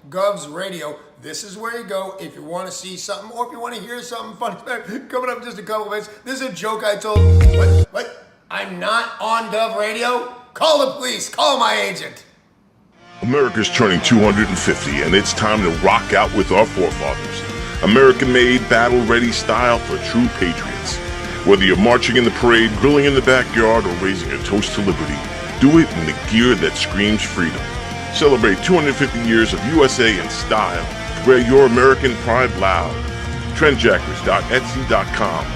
Govs Radio. This is where you go if you want to see something or if you want to hear something funny. Coming up in just a couple of minutes. This is a joke I told. What? I'm not on Gov Radio? Call the police. Call my agent. America's turning 250, and it's time to rock out with our forefathers. American-made, battle-ready style for true patriots. Whether you're marching in the parade, grilling in the backyard, or raising a toast to liberty, do it in the gear that screams freedom. Celebrate 250 years of USA in style. Wear your American pride loud. Trendjackers.etsy.com.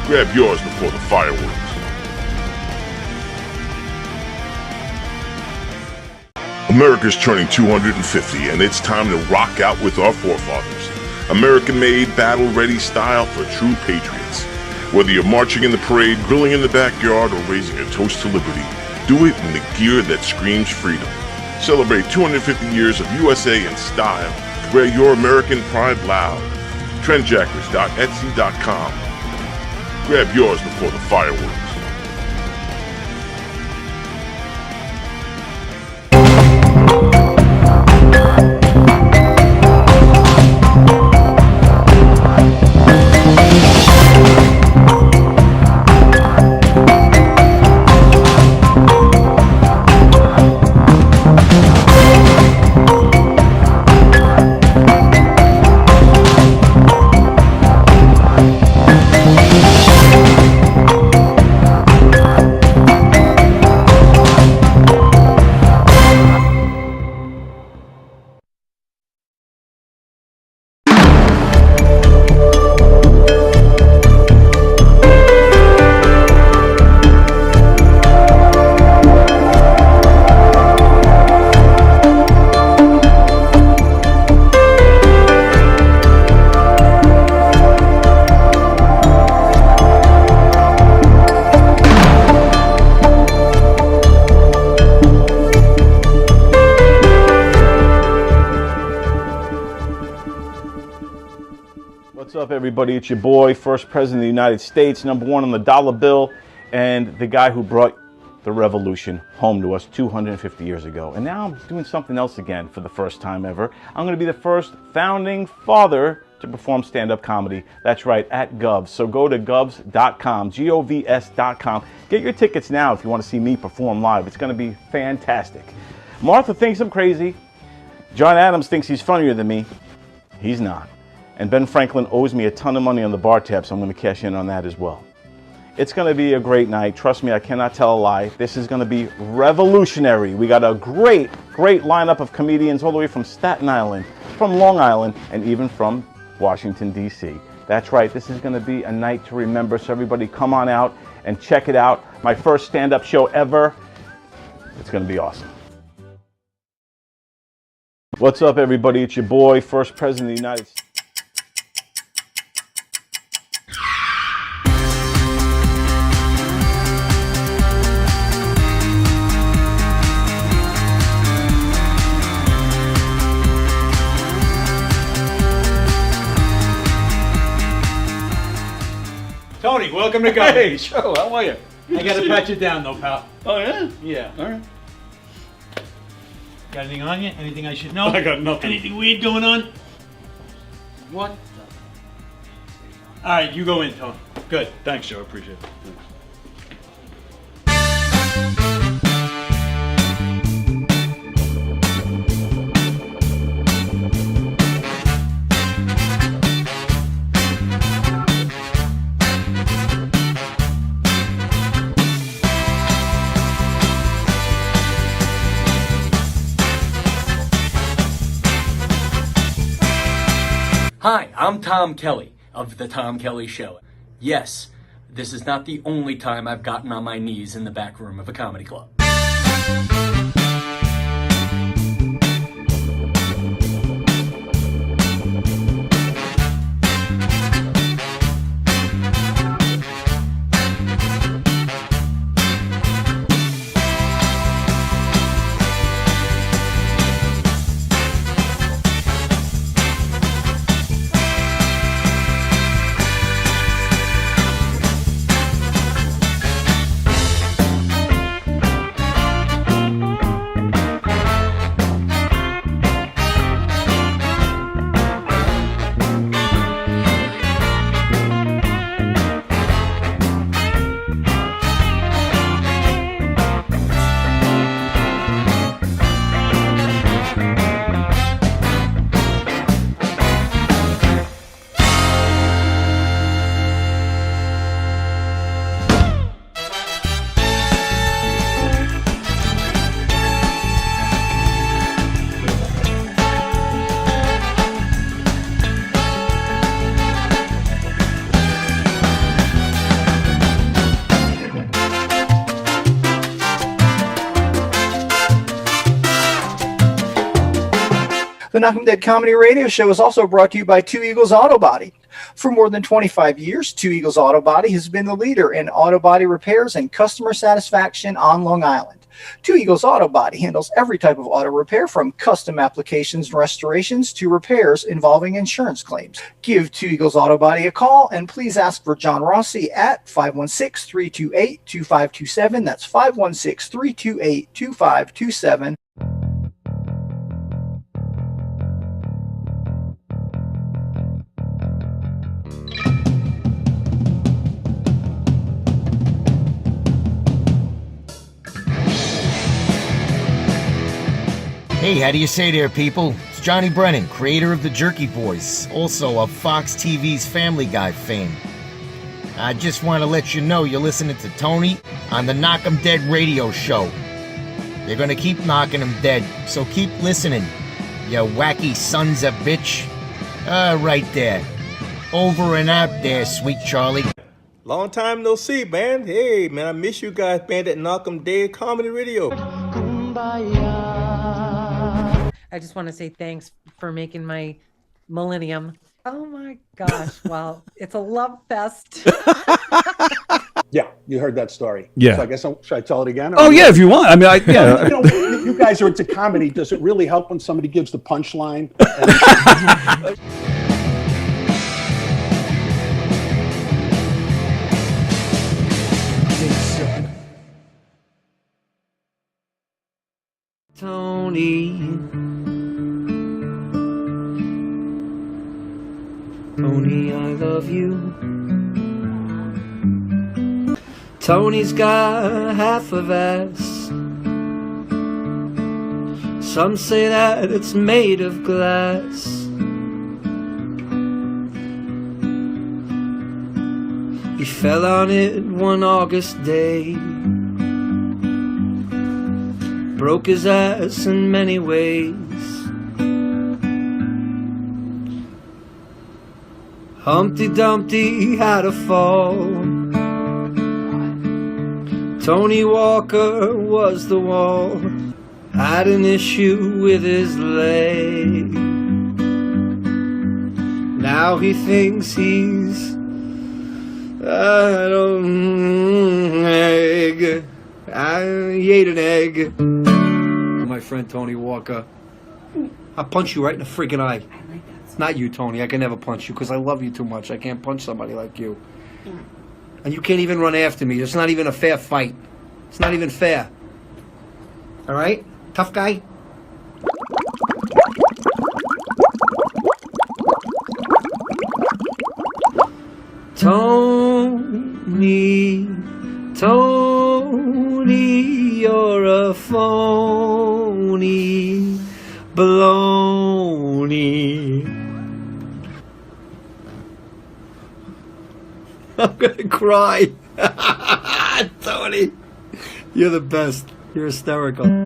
Grab yours before the fireworks. America's turning 250, and it's time to rock out with our forefathers. American-made, battle-ready style for true patriots. Whether you're marching in the parade, grilling in the backyard, or raising a toast to liberty, do it in the gear that screams freedom. Celebrate 250 years of USA in style. Wear your American pride loud. Trendjackers.etsy.com. Grab yours before the fireworks. What's up, everybody? It's your boy, first president of the United States, #1 on the dollar bill, and the guy who brought the revolution home to us 250 years ago. And now I'm doing something else again for the first time ever. I'm going to be the first founding father to perform stand-up comedy. That's right, at Govs. So go to govs.com, govs.com. Get your tickets now if you want to see me perform live. It's going to be fantastic. Martha thinks I'm crazy. John Adams thinks he's funnier than me. He's not. And Ben Franklin owes me a ton of money on the bar tab, so I'm going to cash in on that as well. It's going to be a great night. Trust me, I cannot tell a lie. This is going to be revolutionary. We got a great lineup of comedians all the way from Staten Island, from Long Island, and even from Washington, D.C. That's right. This is going to be a night to remember, so everybody come on out and check it out. My first stand-up show ever. It's going to be awesome. What's up, everybody? It's your boy, first president of the United States. Tony, welcome to Govs. Hey, Joe, how are you? I gotta pat you down though, pal. Oh, yeah? Yeah. All right. Got anything on you? Anything I should know? I got nothing. Anything weird going on? What? Alright, you go in, Tony. Good. Thanks, Joe. Appreciate it. Thanks. Hi, I'm Tom Kelly of The Tom Kelly Show. Yes, this is not the only time I've gotten on my knees in the back room of a comedy club. The Knock 'em Dead Comedy Radio Show is also brought to you by Two Eagles Auto Body. For more than 25 years, Two Eagles Auto Body has been the leader in auto body repairs and customer satisfaction on Long Island. Two Eagles Auto Body handles every type of auto repair, from custom applications and restorations to repairs involving insurance claims. Give Two Eagles Auto Body a call and please ask for John Rossi at 516-328-2527. That's 516-328-2527. Hey, how do you say there, people? It's Johnny Brennan, creator of the Jerky Boys, also of Fox TV's Family Guy fame. I just want to let you know you're listening to Tony on the Knock 'em Dead radio show. They're gonna keep knocking 'em dead, so keep listening, you wacky sons of bitch. Right there. Over and out there, sweet Charlie. Long time no see, man. Hey, man, I miss you guys, man, at Knock 'em Dead Comedy Radio. I just want to say thanks for making my millennium. Oh my gosh. Well, it's a love fest. Yeah, you heard that story. Yeah. So I guess should I tell it again? Oh yeah, if you want. I mean, yeah. You know, you guys are into comedy. Does it really help when somebody gives the punchline? Tony, I love you. Tony's got half of ass. Some say that it's made of glass. He fell on it one August day. Broke his ass in many ways. Humpty Dumpty had a fall. Tony Walker was the wall. Had an issue with his leg. Now he thinks he's egg. I ate an egg. My friend Tony Walker. I'll punch you right in the freaking eye. Not you, Tony. I can never punch you because I love you too much. I can't punch somebody like you. And you can't even run after me. It's not even a fair fight. It's not even fair. All right? Tough guy? Tony, you're a phony baloney. I'm gonna cry. Tony, you're the best. You're hysterical.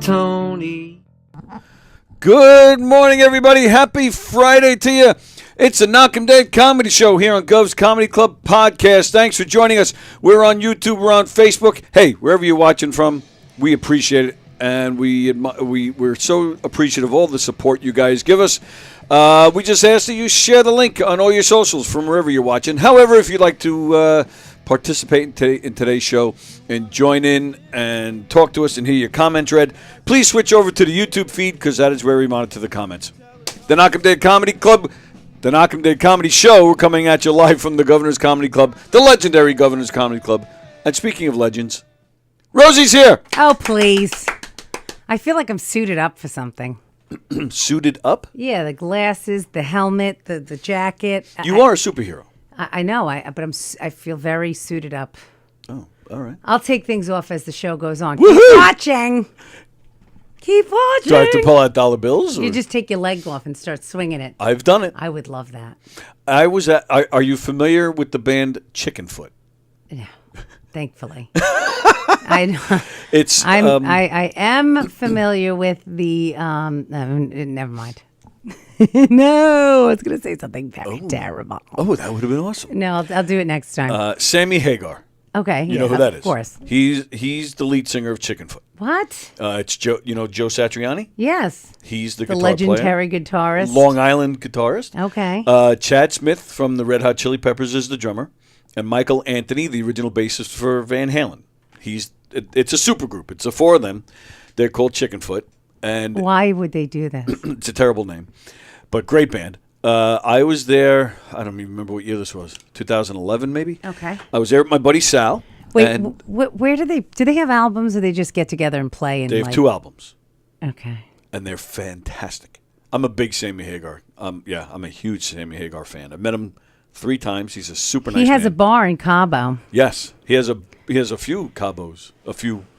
Tony. Good morning, everybody. Happy Friday to you. It's the Knock 'em Dead Comedy Show here on Gov's Comedy Club Podcast. Thanks for joining us. We're on YouTube. We're on Facebook. Hey, wherever you're watching from, we appreciate it. And we're so appreciative of all the support you guys give us. We just ask that you share the link on all your socials from wherever you're watching. However, if you'd like to participate in today's show and join in and talk to us and hear your comments read, please switch over to the YouTube feed because that is where we monitor the comments. The Knock 'em Dead Comedy Club, the Knock 'em Dead Comedy Show. We're coming at you live from the Governor's Comedy Club, the legendary Governor's Comedy Club. And speaking of legends, Rosie's here. Oh, please. I feel like I'm suited up for something. Suited up? Yeah, the glasses, the helmet, the jacket. You are a superhero. I know, but I feel very suited up. Oh, all right. I'll take things off as the show goes on. Woohoo! Keep watching. Keep watching. Do I have to pull out dollar bills? You or- just take your leg off and start swinging it. I've done it. I would love that. I was at. Are you familiar with the band Chickenfoot? Yeah, thankfully. I am familiar with the. Never mind. No, I was going to say something very terrible. Oh, that would have been awesome. No, I'll do it next time. Sammy Hagar. Okay, You know who that is? Of course. He's the lead singer of Chickenfoot. What? It's Joe. You know Joe Satriani? Yes. He's the guitar legendary player. guitarist. Long Island guitarist. Okay. Chad Smith from the Red Hot Chili Peppers is the drummer, and Michael Anthony, the original bassist for Van Halen. It's a supergroup. It's the four of them. They're called Chickenfoot, and why would they do this? it's a terrible name, but great band. I was there. I don't even remember what year this was. 2011, maybe. Okay. I was there with my buddy Sal. Wait, and where do they have albums, or they just get together and play? And they have 2 albums. Okay. And they're fantastic. I'm a big Sammy Hagar. I'm a huge Sammy Hagar fan. I've met him 3 times. He's a super nice He has man. a bar in Cabo. Yes, he has a few Cabos.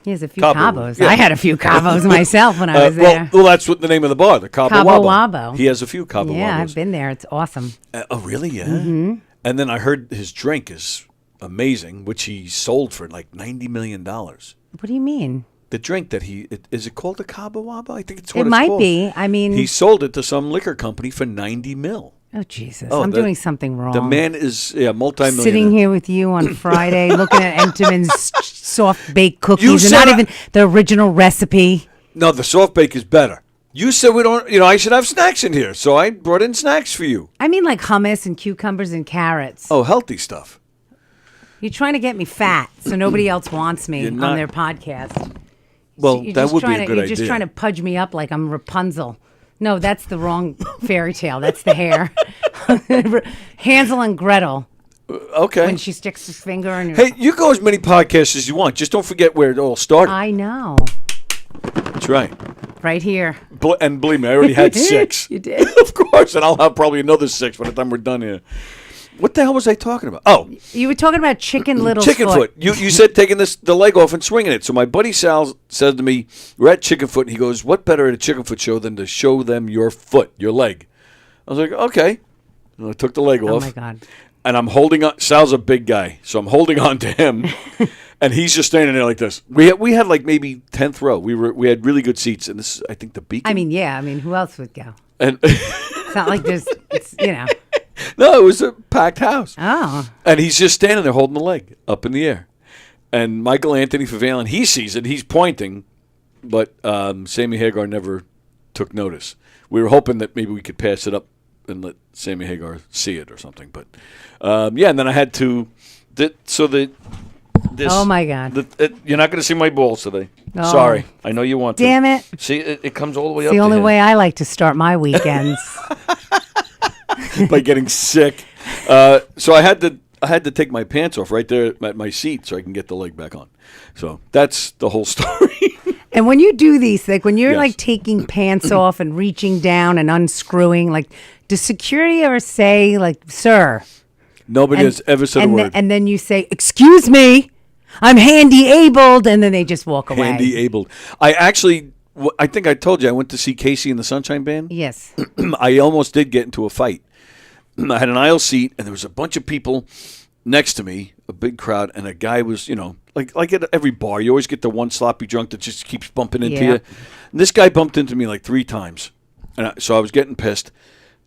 He has a few Cabo. Cabos. Yeah. I had a few Cabos myself when I was there. Well, that's what the name of the bar, the Cabo Cabo Wabo. Wabo. He has a few Cabo Yeah, Wabos. I've been there. It's awesome. Oh, really? Yeah. Mm-hmm. And then I heard his drink is amazing, which he sold for like $90 million. What do you mean? The drink that is it called a Cabo Wabo? I think it's what It it's might called. be. I mean, he sold it to some liquor company for $90 million. Oh, Jesus. Oh, I'm doing something wrong. The man is multi-millionaire. Sitting here with you on Friday looking at Entenmann's soft baked You cookies and said not even the original recipe. No, the soft bake is better. You said we don't, I should have snacks in here, so I brought in snacks for you. I mean, like hummus and cucumbers and carrots. Oh, healthy stuff. You're trying to get me fat so nobody else wants me You're on not- their podcast. Well, You're that just would be trying a to, good You're idea. just trying to pudge me up like I'm Rapunzel. No, that's the wrong fairy tale. That's the hair. Hansel and Gretel. Okay. When she sticks her finger in your... Hey, you go as many podcasts as you want. Just don't forget where it all started. I know. That's right. Right here. And believe me, I already had 6. You did. Of course, and I'll have probably another 6 by the time we're done here. What the hell was I talking about? Oh, You were talking about Chicken Little Chickenfoot. You said taking the leg off and swinging it. So my buddy Sal said to me, we're at Chickenfoot, and he goes, what better at a Chickenfoot show than to show them your foot, your leg? I was like, okay. And I took the leg Oh, off. my God. And I'm holding on. Sal's a big guy, so I'm holding on to him. And he's just standing there like this. We had like maybe 10th row. We had really good seats, and this is, I think, the Beacon. I mean, yeah. I mean, who else would go? And It's not like it's. No, it was a packed house. Oh. And he's just standing there holding the leg up in the air. And Michael Anthony for Valen, he sees it. He's pointing, but Sammy Hagar never took notice. We were hoping that maybe we could pass it up and let Sammy Hagar see it or something. But yeah, and then I had to. Oh my God! You're not going to see my balls today. Oh. Sorry, I know you want to. Damn it! See, it comes all the way It's up. the only to way I like to start my weekends. by getting sick. So I had to take my pants off right there at my seat so I can get the leg back on. So that's the whole story. And when you do these, like when you're Yes. like taking pants off and reaching down and unscrewing, like does security ever say like, "Sir"? Nobody has ever said a word. And then you say, "Excuse me, I'm handy abled," and then they just walk away. Handy abled. I think I told you I went to see Casey and the Sunshine Band. Yes. I almost did get into a fight. I had an aisle seat, and there was a bunch of people next to me, a big crowd, and a guy was, like at every bar, you always get the one sloppy drunk that just keeps bumping into you. And this guy bumped into me like 3 times, and so I was getting pissed.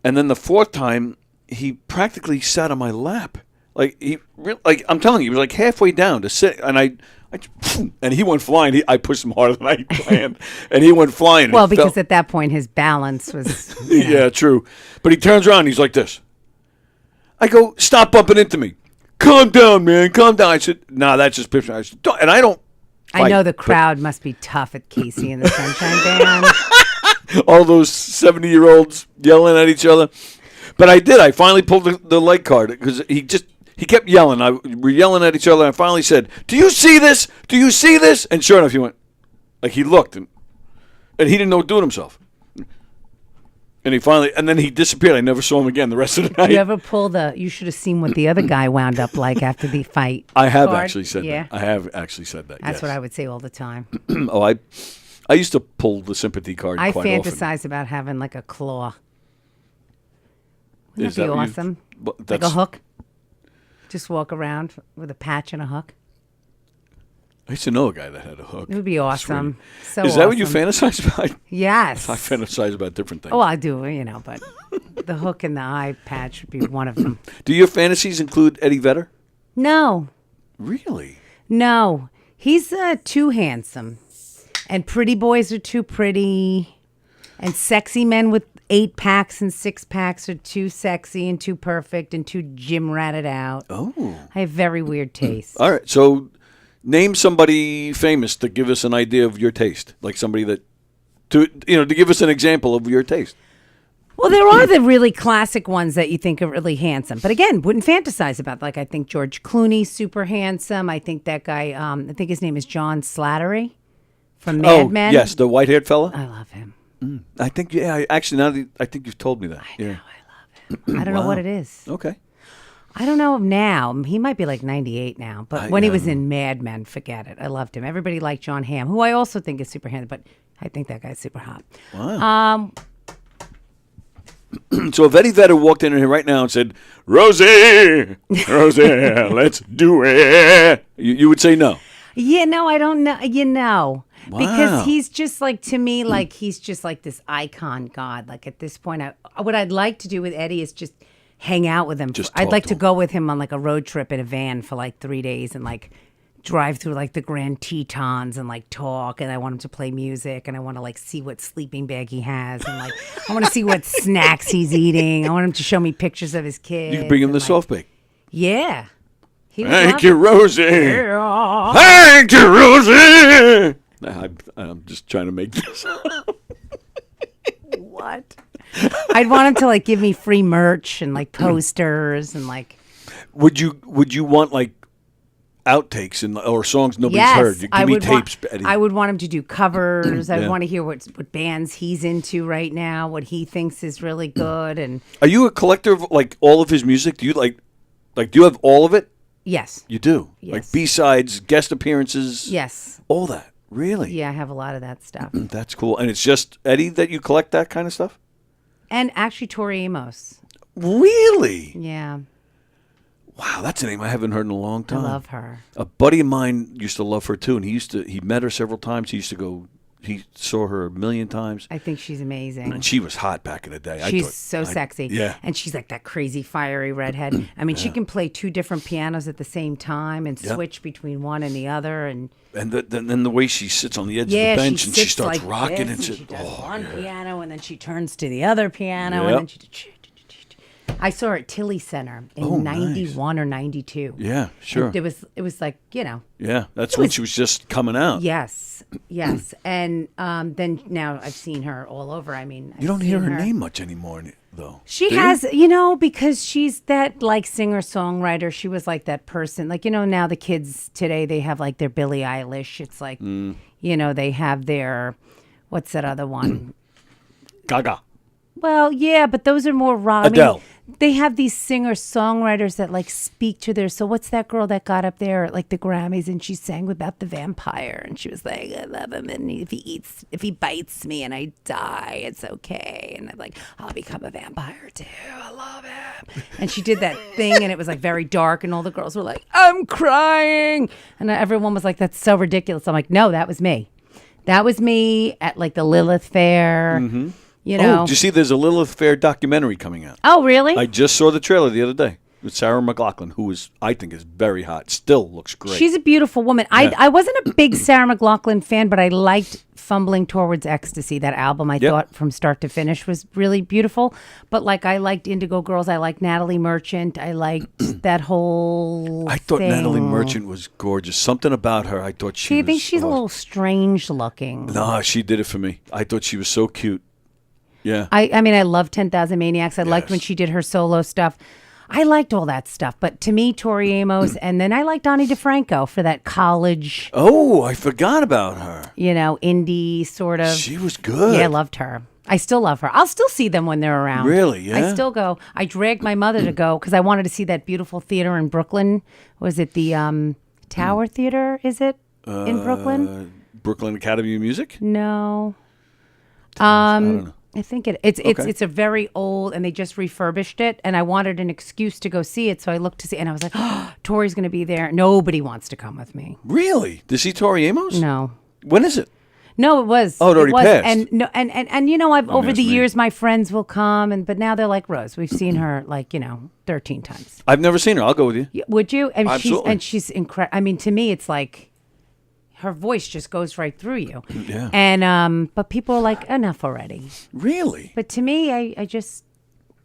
And then the 4th time, he practically sat on my lap. Like I'm telling you, he was like halfway down to sit, and and he went flying. I pushed him harder than I planned, and he went flying. Well, because at that point his balance was. Yeah, true. But he turns around, and he's like this. I go, stop bumping into me. Calm down, man. Calm down. I said, nah, that's just picture. I said, and I don't. I know the but crowd must be tough at Casey and the Sunshine Band. all those 70-year-olds yelling at each other. But I did. I finally pulled the leg card because he kept yelling. We're yelling at each other. And I finally said, "Do you see this? Do you see this?" And sure enough, he went. Like he looked, and he didn't know what to do with himself. And then he disappeared. I never saw him again the rest of the night. You ever pull you should have seen what the other guy wound up like after the fight. I have card. actually said Yeah. that. I have actually said that. That's yes. what I would say all the time. Oh, I used to pull the sympathy card I quite fantasize about having like a claw. Wouldn't Is that be that what you- awesome? but Like a that's- hook. Just walk around with a patch and a hook. I used to know a guy that had a hook. It would be awesome. So Is that what you awesome. fantasize about? Yes. I fantasize about different things. Oh, I do, but the hook and the eye patch would be one of them. Do your fantasies include Eddie Vedder? No. Really? No. He's too handsome. And pretty boys are too pretty. And sexy men with 8-packs and 6-packs are too sexy and too perfect and too gym ratted out. Oh. I have very weird tastes. All right. So name somebody famous to give us an idea of your taste. Like somebody that, to give us an example of your taste. Well, there are the really classic ones that you think are really handsome. But again, wouldn't fantasize about. Like, I think George Clooney's super handsome. I think that guy, I think his name is John Slattery from Mad Men. Yes, the white-haired fella. I love him. I think, I think you've told me that. I love him. I don't know what it is. Okay. I don't know him now. He might be like 98 now. But when he was in Mad Men, forget it. I loved him. Everybody liked John Hamm, who I also think is super handsome. But I think that guy's super hot. Wow. So if Eddie Vedder walked in here right now and said, Rosie, let's do it, you would say no. Yeah, no, I don't know. Wow. Because he's just like, to me, like he's just like this icon god. Like at this point, what I'd like to do with Eddie is just hang out with him. I'd like to go with him on like a road trip in a van for like 3 days and like drive through like the Grand Tetons and like talk. And I want him to play music and I want to like see what sleeping bag he has and like I want to see what snacks he's eating. I want him to show me pictures of his kids. You could bring him the like, soft bake. Yeah. Thank you, Rosie. Yeah. Thank you, Rosie. I'm just trying to make this up. What? I'd want him to like give me free merch and like posters and like. Would you want like outtakes or songs nobody's heard? You give me tapes, Eddie. I would want him to do covers. I Yeah. want to hear what bands he's into right now, what he thinks is really good, and Are you a collector of like all of his music? Do you like do you have all of it? yes, You do. Yes. Like B-sides, guest appearances. yes, All that. Really? yeah, I have a lot of that stuff, That's cool. And it's just Eddie that you collect that kind of stuff? and actually Tori Amos. Really? Yeah, Wow, that's a name I haven't heard in a long I time. love her. A buddy of mine used to love her too, and he met her several times. He saw her a million times. I think she's amazing. And she was hot back in the day. She's so sexy. Yeah. And she's like that crazy fiery redhead. I mean, she can play 2 different pianos at the same time and Yep. switch between one and the other. And then the way she sits on the edge yeah, of the bench and she sits starts like rocking this, and she does one piano and then she turns to the other piano and then she. I saw her at Tilly Center in 91 or 92. Yeah, sure. And it was like, Yeah, that's when she was just coming out. Yes. And then now I've seen her all over. I mean, You don't hear her name much anymore, though. She do you? has, because she's that like singer-songwriter. She was like that person. Like, now the kids today, they have like their Billie Eilish. It's like, they have their, what's that other one? Gaga. Well, yeah, but those are more rock. Adele. I mean, they have these singer-songwriters that like speak to their. So what's that girl that got up there at like the Grammys and she sang about the vampire and she was like, I love him and if he bites me and I die, it's okay. And I'm like, I'll become a vampire too. I love him. And she did that thing and it was like very dark and all the girls were like, I'm crying. And everyone was like, that's so ridiculous. I'm like, no, that was me. That was me at like the Lilith Fair. Mm-hmm. Oh, did you see there's a Lilith Fair documentary coming out? Oh, really? I just saw the trailer the other day with Sarah McLachlan, who I think is very hot. Still looks great. She's a beautiful woman. Yeah. I wasn't a big Sarah McLachlan fan, but I liked Fumbling Towards Ecstasy. That album I thought from start to finish was really beautiful. But like I liked Indigo Girls. I liked Natalie Merchant. I liked that whole I thought thing. Natalie Merchant was gorgeous. Something about her. I thought she I was. think she's a little strange looking. No, she did it for me. I thought she was so cute. Yeah. I mean, I love 10,000 Maniacs. I liked when she did her solo stuff. I liked all that stuff. But to me, Tori Amos, and then I liked Donnie DeFranco for that college. Oh, I forgot about her. Indie sort of. She was good. Yeah, I loved her. I still love her. I'll still see them when they're around. Really? Yeah. I still go. I dragged my mother to go because I wanted to see that beautiful theater in Brooklyn. Was it the Tower Theater? Is it in Brooklyn? Brooklyn Academy of Music? No. I don't know. I think it's Okay. a very old, and they just refurbished it, and I wanted an excuse to go see it, so I looked to see, and I was like, oh, Tori's going to be there. Nobody wants to come with me. Really? To see Tori Amos? No. When is it? No, it was. Oh, it already passed. And no, and you know, I've over ask the me. years, my friends will come, but now they're like, Rose, we've seen her 13 times. I've never seen her. I'll go with you. Would you? And Absolutely. she's incredible. I mean, to me, it's like her voice just goes right through you. Yeah. And but people are like, enough already. Really? But to me, I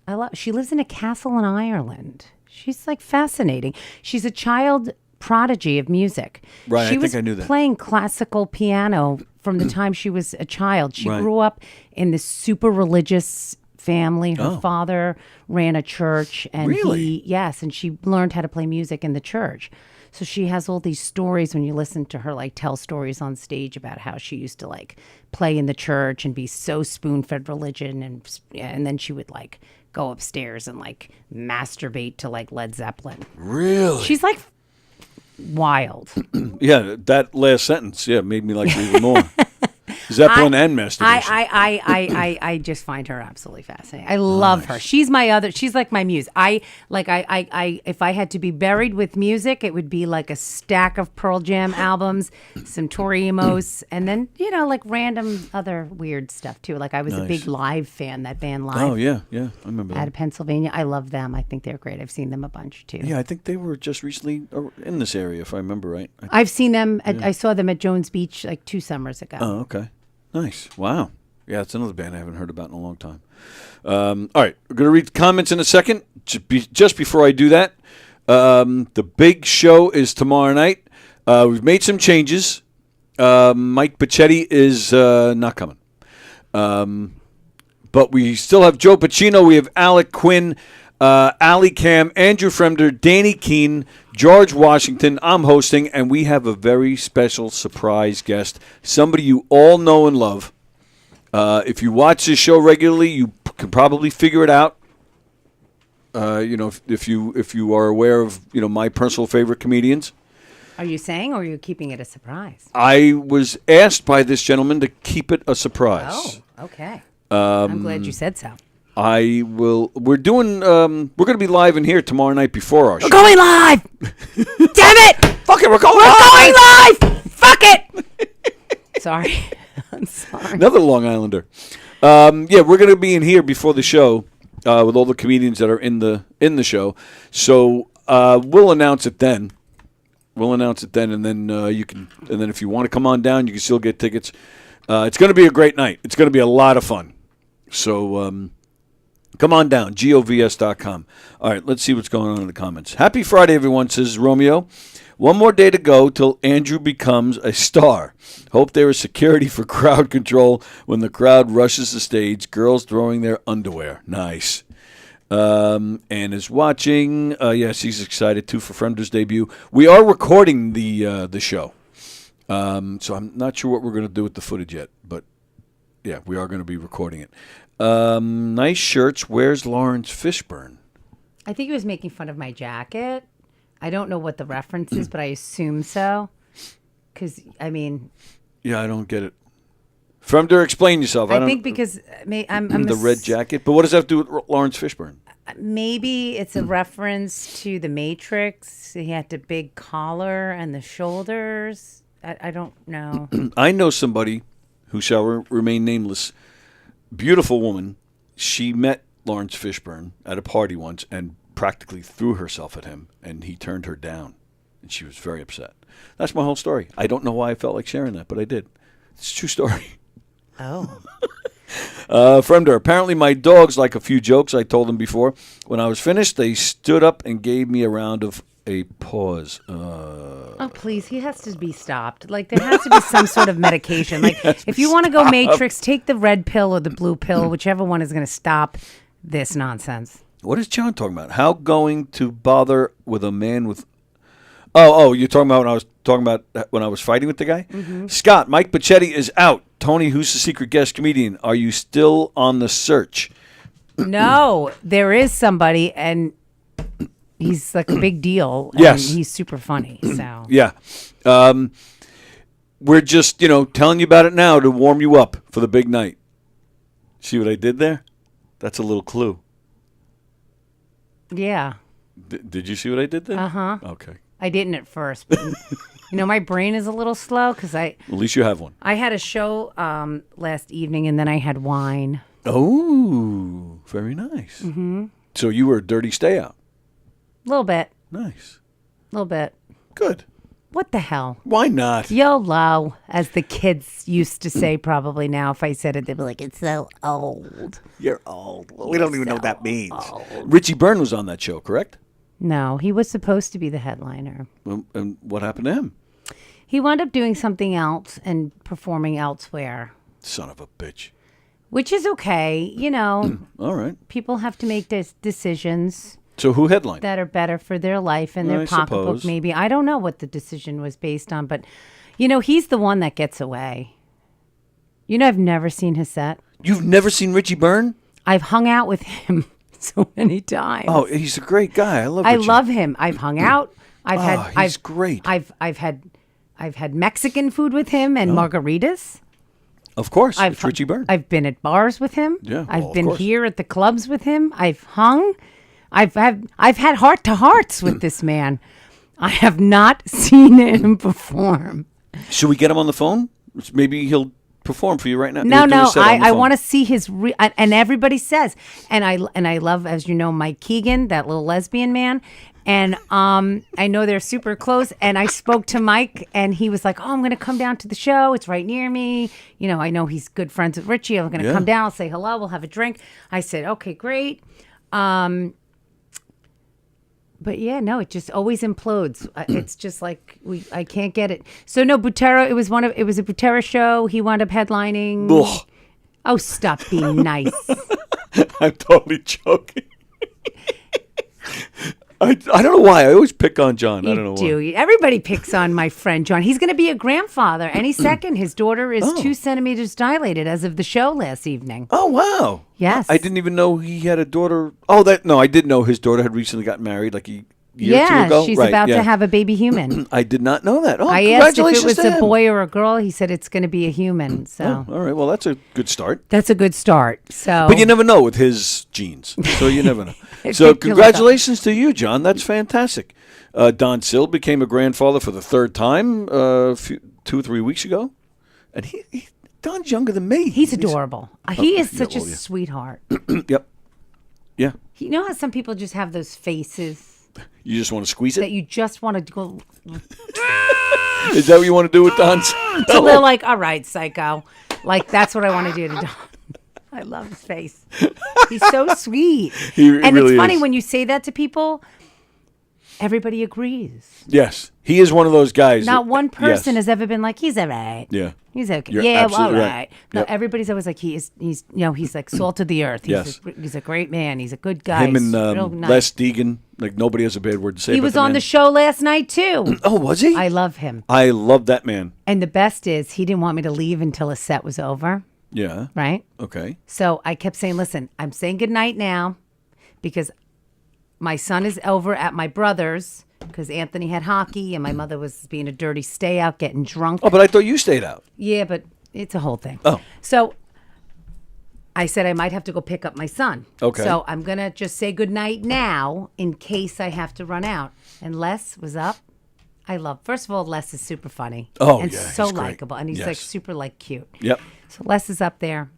love. She lives in a castle in Ireland. She's like fascinating. She's a child prodigy of music. Right, She I was think I knew that. playing classical piano from the time she was a child. She Right. grew up in this super religious family. Her Oh. father ran a church, and Really? and she learned how to play music in the church. So she has all these stories when you listen to her tell stories on stage about how she used to play in the church and be so spoon-fed religion, and then she would go upstairs and masturbate to Led Zeppelin. Really? She's wild. Yeah, that last sentence, made me like her even more. Zeppelin and masturbation. I just find her absolutely fascinating. I love her. She's like my muse. I if I had to be buried with music, it would be like a stack of Pearl Jam albums, some Tori Amos, and then random other weird stuff too. I was a big Live fan, that band Live. Oh yeah, I remember Out that. of Pennsylvania. I love them. I think they're great. I've seen them a bunch too. Yeah, I think they were just recently in this area, if I remember right. I've seen them. I saw them at Jones Beach 2 summers ago. Oh, okay. Nice. Wow. Yeah, it's another band I haven't heard about in a long time. All right, we're going to read the comments in a second. Just before I do that, the big show is tomorrow night. We've made some changes. Mike Pacchetti is not coming. But we still have Joe Pacino. We have Alec Quinn, Ali Cam, Andrew Fremder, Danny Keene, George Washington. I'm hosting, and we have a very special surprise guest, somebody you all know and love. If you watch this show regularly, you can probably figure it out. If you are aware of my personal favorite comedians. Are you saying, or are you keeping it a surprise? I was asked by this gentleman to keep it a surprise. Oh, okay. I'm glad you said so. I will. We're doing. We're going to be live in here tomorrow night before our show. We're going live! Damn it! Fuck it, we're going We're live! going live! Fuck it! Sorry. I'm sorry. Another Long Islander. We're going to be in here before the show with all the comedians that are in the show. So we'll announce it then. And then you can. And then if you want to come on down, you can still get tickets. It's going to be a great night. It's going to be a lot of fun. So. Come on down, govs.com. All right, let's see what's going on in the comments. Happy Friday, everyone, says Romeo. One more day to go till Andrew becomes a star. Hope there is security for crowd control when the crowd rushes the stage. Girls throwing their underwear. Nice. Anne is watching. Yes, he's excited, too, for Fremder's debut. We are recording the show. So I'm not sure what we're going to do with the footage yet. But, yeah, we are going to be recording it. Nice shirts. Where's Lawrence Fishburne? I think he was making fun of my jacket. I don't know what the reference is, but I assume so. Because, Yeah, I don't get it. Fremder, explain yourself. I think because I'm the red jacket. But what does that have to do with Lawrence Fishburne? Maybe it's a reference to The Matrix. He had the big collar and the shoulders. I don't know. I know somebody who shall remain nameless. Beautiful woman. She met Lawrence Fishburne at a party once and practically threw herself at him, and he turned her down, and she was very upset. That's my whole story. I don't know why I felt like sharing that, but I did. It's a true story. Oh. Fremder, apparently my dogs like a few jokes I told them before. When I was finished, they stood up and gave me a round of applause. Oh, please. He has to be stopped. There has to be some sort of medication. If you want to go Matrix, take the red pill or the blue pill, whichever one is going to stop this nonsense. What is John talking about? How going to bother with a man with... Oh, you're talking about when I was fighting with the guy? Mm-hmm. Scott, Mike Pacchetti is out. Tony, who's the secret guest comedian? Are you still on the search? No, there is somebody, and he's like a big deal. Yes. And he's super funny. So Yeah. we're just, telling you about it now to warm you up for the big night. See what I did there? That's a little clue. Yeah. Did you see what I did there? Uh-huh. Okay. I didn't at first, but my brain is a little slow because At least you have one. I had a show last evening and then I had wine. Oh, very nice. Mm-hmm. So you were a dirty stay out. A little bit. Nice. A little bit. Good. What the hell? Why not? YOLO, as the kids used to say probably now. If I said it, they'd be like, it's so old. You're old. We don't even know what that means. Richie Byrne was on that show, correct? No, he was supposed to be the headliner. And what happened to him? He wound up doing something else and performing elsewhere. Son of a bitch. Which is okay. All right. People have to make decisions. So who headlined? That are better for their life and their I pocketbook, suppose. maybe. I don't know what the decision was based on, but, he's the one that gets away. I've never seen his set. You've never seen Richie Byrne? I've hung out with him so many times. Oh, he's a great guy. I love Richie. I love him. I've hung out. He's great. I've had Mexican food with him and margaritas. Of course, it's Richie Byrne. I've been at bars with him. Yeah, I've of been course. here at the clubs with him. I've hung. I've had heart to hearts with this man. I have not seen him perform. Should we get him on the phone? Maybe he'll perform for you right now. No. He'll do a set on the I phone. want to see his and everybody says, and I love, as you know, Mike Keegan, that little lesbian man, and I know they're super close. And I spoke to Mike, and he was like, "Oh, I'm going to come down to the show. It's right near me. I know he's good friends with Richie. I'm going to come down. I'll say hello. We'll have a drink." I said, "Okay, great." But yeah, no, it just always implodes. It's just like I can't get it. So no, Butera. It was a Butera show. He wound up headlining. Ugh. Oh, stop being nice. I'm totally joking. I don't know why. I always pick on John. I don't know why. Everybody picks on my friend John. He's going to be a grandfather any second. His daughter is 2 centimeters dilated as of the show last evening. Oh, wow. Yes. I didn't even know he had a daughter. Oh, I did know his daughter had recently gotten married like a year or two ago. She's Right, about yeah. to have a baby human. I did not know that. Oh, I asked if it congratulations was to a him. boy or a girl. He said it's going to be a human. So Oh, all right. Well, that's a good start. that's a good start. So, But you never know with his genes. So you never know. If So you look up- congratulations to you, John. That's fantastic. Don Sill became a grandfather for the 3rd time 2 or 3 weeks ago. And Don's younger than me. He's adorable. He is such a well, yeah. sweetheart. Yep. Yeah. You know how some people just have those faces You just want to squeeze that it? you just want to go. Is that what you want to do with Don Sill? So they're like, all right, psycho. Like, that's what I want to do to Don. I love his face. He's so sweet. And really it's funny is. when you say that to people, everybody agrees. Yes. He is one of those guys. Not one person yes. has ever been like, he's all right. Yeah. He's okay. You're Yeah, well, all absolutely right. right. No, Yep. everybody's always like, he's like salt of the earth. Yes. He's a great man. He's a good guy. Him He's and real nice. Les Deegan. Like, nobody has a bad word to say He about was the on man. the show last night, too. Oh, was he? I love him. I love that man. And the best is he didn't want me to leave until his set was over, Yeah. right? Okay. So I kept saying, listen, I'm saying goodnight now because my son is over at my brother's because Anthony had hockey and my mother was being a dirty stay out, getting drunk. Oh, but I thought you stayed out. Yeah, but it's a whole thing. Oh. So I said I might have to go pick up my son. Okay. So I'm going to just say goodnight now in case I have to run out. And Les was up. First of all, Les is super funny. Oh, and yeah, so he's great. likable. And he's like Yes. super cute. Yep. So Les is up there.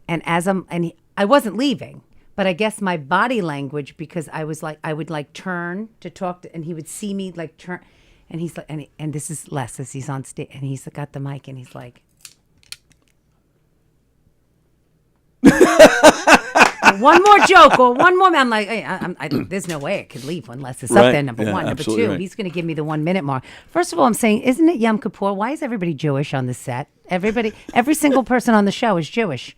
And I wasn't leaving, but I guess my body language, because I would like turn to talk to, and he would see me like turn, and he's like, and this is Les as he's on stage, and he's got the mic, and he's like, one more joke or one more. I'm like, there's no way I could leave when Les is up Right. there. Number Yeah, one, number absolutely two, right. he's going to give me the 1 minute mark. First of all, I'm saying, isn't it Yom Kippur? Why is everybody Jewish on the set? Every single person on the show is Jewish.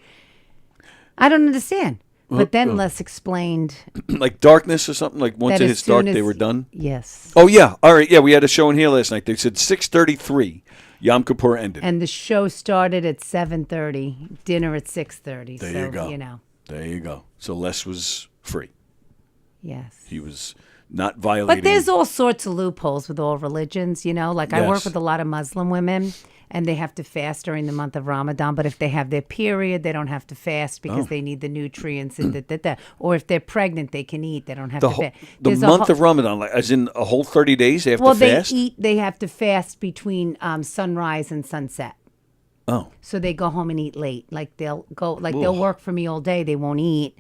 I don't understand. But then Les explained Like darkness or something? Like once that it as hits dark, soon they as- were done? Yes. Oh, yeah. All right. Yeah, we had a show in here last night. They said 6:33. Yom Kippur ended. And the show started at 7:30, dinner at 6:30. There so, you go. You know. There you go. So Les was free. Yes. He was not violating. But there's all sorts of loopholes with all religions, Like I work Yes. with a lot of Muslim women, and they have to fast during the month of Ramadan. But if they have their period, they don't have to fast because they need the nutrients and da. Or if they're pregnant, they can eat. They don't have the to whole, fast. the month of Ramadan, like, as in a whole 30 days they have to fast? They have to fast between sunrise and sunset. Oh. So they go home and eat late. Like they'll work for me all day. They won't eat.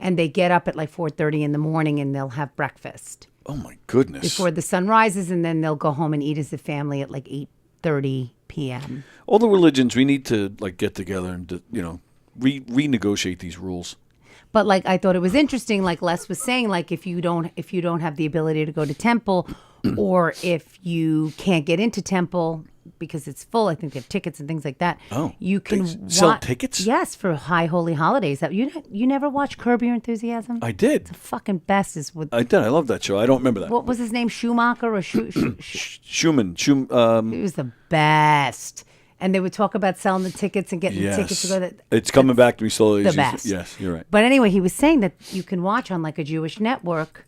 And they get up at like 4:30 in the morning and they'll have breakfast. Oh my goodness. Before the sun rises, and then they'll go home and eat as a family at like 8:30 p.m. All the religions, we need to like get together and renegotiate these rules. But like I thought it was interesting, like Les was saying, like if you don't have the ability to go to temple, or if you can't get into temple because it's full, I think they have tickets and things like that. Oh, you can sell tickets? Yes, for high holy holidays. You never watched Curb Your Enthusiasm? I did. The fucking best is with. I did. I love that show. I don't remember that. What was his name? Schumacher or Schumann. It was the best. And they would talk about selling the tickets and getting the tickets to go. It's coming back to me slowly. The best. Yes, you're right. But anyway, he was saying that you can watch on like a Jewish network.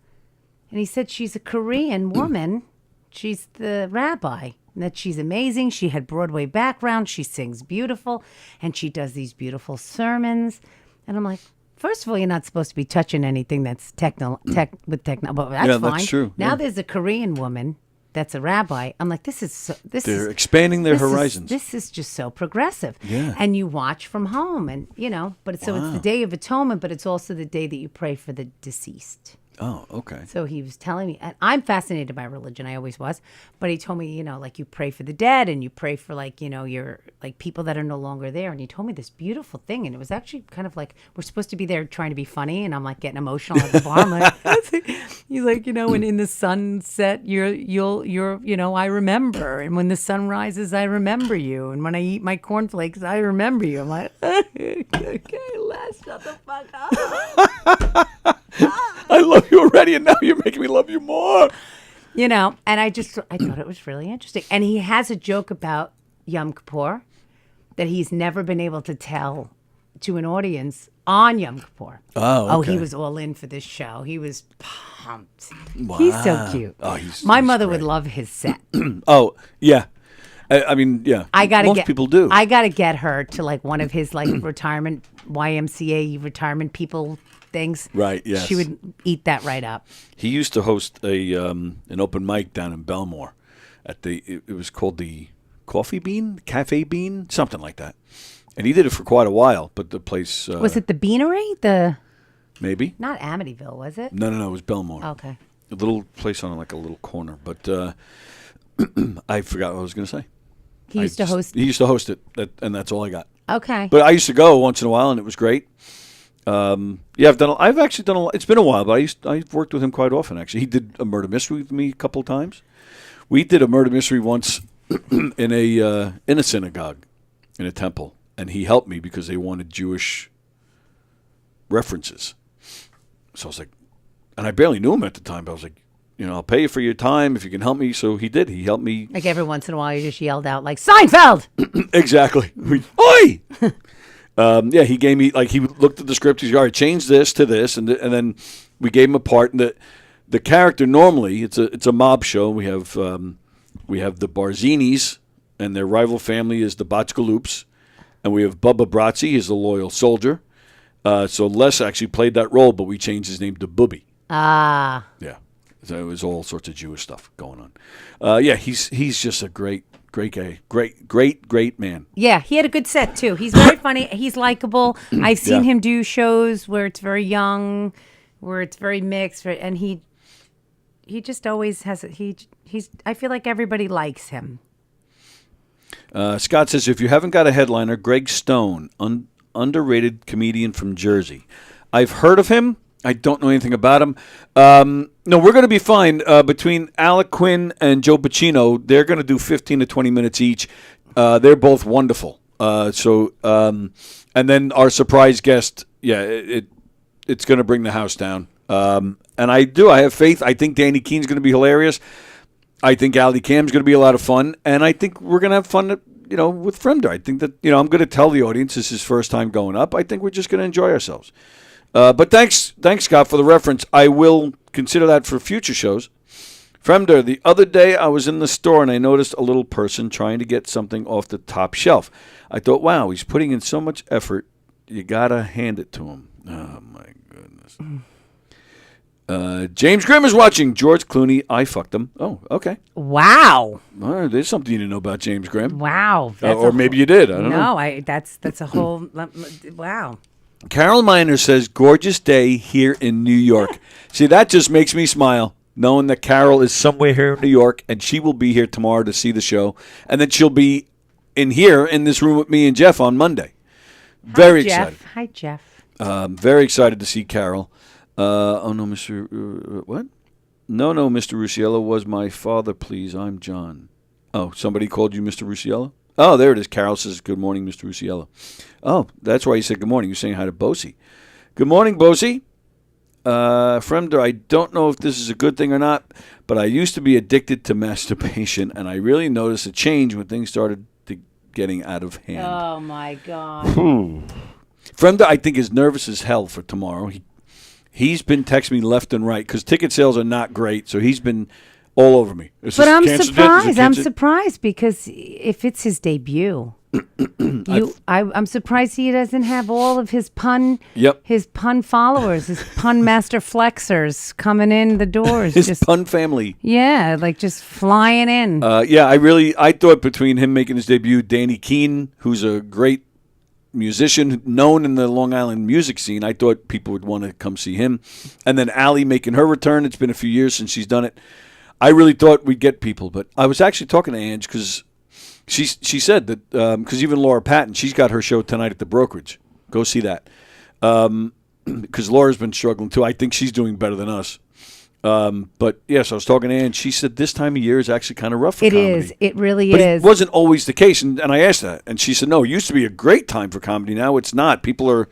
And he said she's a Korean woman. She's the rabbi. And that she's amazing. She had Broadway background. She sings beautiful. And she does these beautiful sermons. And I'm like, first of all, you're not supposed to be touching anything that's tech, but that's fine. That's true. Now Yeah. there's a Korean woman that's a rabbi. I'm like, They're expanding their horizons. This is just so progressive. Yeah. And you watch from home, and so it's the Day of Atonement, but it's also the day that you pray for the deceased. Oh, okay. So he was telling me, and I'm fascinated by religion. I always was, but he told me, like you pray for the dead, and you pray for your like people that are no longer there. And he told me this beautiful thing, and it was actually kind of like we're supposed to be there trying to be funny, and I'm like getting emotional at the bar. I'm like, he's like, when in the sunset, I remember, and when the sun rises, I remember you, and when I eat my cornflakes, I remember you. I'm like, okay, Les, shut the fuck up. I love you already, and now you're making me love you more. And I thought it was really interesting. And he has a joke about Yom Kippur that he's never been able to tell to an audience on Yom Kippur. Oh, okay. He was all in for this show. He was pumped. Wow. He's so cute. Oh, My mother would love his set. Oh, yeah. I mean, yeah. Most people do. I got to get her to like one of his like retirement YMCA retirement people things. Right, yes. She would eat that right up. He used to host an open mic down in Belmore it was called the Cafe Bean, something like that. And he did it for quite a while, but the place was it the Beanery? Maybe. Not Amityville, was it? No, it was Belmore. Okay. A little place on like a little corner, but I forgot what I was going to say. He used to host it, and that's all I got. Okay. But I used to go once in a while, and it was great. I've actually done a lot. It's been a while, but I've worked with him quite often. Actually, he did a murder mystery with me a couple of times. We did a murder mystery once in a synagogue, in a temple, and he helped me because they wanted Jewish references. So I was like, and I barely knew him at the time, but I was like, I'll pay you for your time if you can help me. So he did. He helped me. Like every once in a while, you just yelled out like Seinfeld. Exactly. Oi! He gave me he looked at the script. He's all right, change this to this, and then we gave him a part. And the character normally it's a mob show. We have the Barzinis, and their rival family is the Botchkaloops, and we have Bubba Bratzi. He's the loyal soldier. So Les actually played that role, but we changed his name to Booby. Ah. Yeah. So it was all sorts of Jewish stuff going on. He's just a great guy. Great man. Yeah, he had a good set too. He's very funny. He's likable. I've seen him do shows where it's very young, where it's very mixed, and he just always has I feel like everybody likes him. Scott says, if you haven't got a headliner, Greg Stone, underrated comedian from Jersey. I've heard of him. I don't know anything about him. No, we're going to be fine. Between Alec Quinn and Joe Pacino, they're going to do 15 to 20 minutes each. They're both wonderful. And then our surprise guest, it's going to bring the house down. And I have faith. I think Danny Keene's going to be hilarious. I think Ali Cam's going to be a lot of fun. And I think we're going to have fun, with Fremder. I think that, I'm going to tell the audience this is his first time going up. I think we're just going to enjoy ourselves. But thanks, Scott, for the reference. I will consider that for future shows. Fremder, the other day I was in the store and I noticed a little person trying to get something off the top shelf. I thought, wow, he's putting in so much effort. You got to hand it to him. Oh, my goodness. James Grimm is watching. George Clooney, I fucked him. Oh, okay. Wow. All right, there's something you didn't know about James Grimm. Wow. Or maybe you did. I don't know. No, that's a whole, wow. Carol Miner says, gorgeous day here in New York. See, that just makes me smile, knowing that Carol is somewhere here in New York, and she will be here tomorrow to see the show. And then she'll be in here in this room with me and Jeff on Monday. Very excited. Hi, Jeff. Very excited to see Carol. Oh, no, Mr. What? No, Mr. Rusiello was my father, please. I'm John. Oh, somebody called you Mr. Rusiello? Oh, there it is. Carol says, good morning, Mr. Rusiello. Oh, that's why you said good morning. You're saying hi to Bosie. Good morning, Bosie. Fremder, I don't know if this is a good thing or not, but I used to be addicted to masturbation, and I really noticed a change when things started getting out of hand. Oh, my God. Fremder, I think, is nervous as hell for tomorrow. He's been texting me left and right because ticket sales are not great, so he's been all over me. But I'm surprised. I'm surprised because if it's his debut, I'm surprised he doesn't have all of his pun followers, his pun master flexers coming in the doors. His pun family. Yeah, like just flying in. I thought between him making his debut, Danny Keene, who's a great musician known in the Long Island music scene, I thought people would want to come see him. And then Allie making her return. It's been a few years since she's done it. I really thought we'd get people, but I was actually talking to Ange because she said that because even Laura Patton, she's got her show tonight at the Brokerage. Go see that because Laura's been struggling too. I think she's doing better than us. But yes, I was talking to Ange. She said this time of year is actually kind of rough for comedy. It is. It really but is. It wasn't always the case, and I asked that, and she said, no, it used to be a great time for comedy. Now it's not. People are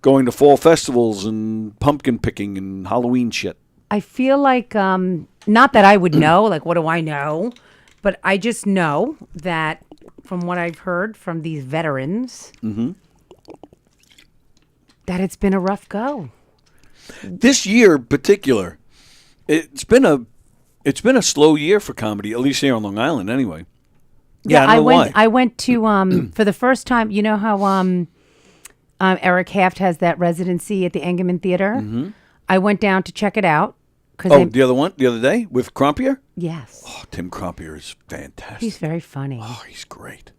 going to fall festivals and pumpkin picking and Halloween shit. I feel like, not that I would know, like what do I know? But I just know that from what I've heard from these veterans, that it's been a rough go. This year in particular, it's been a slow year for comedy, at least here on Long Island anyway. Yeah, I don't know why. I went to, for the first time, you know how Eric Haft has that residency at the Engelman Theater? Mm-hmm. I went down to check it out. The other day with Crompier? Yes. Oh, Tim Crompier is fantastic. He's very funny. Oh, he's great.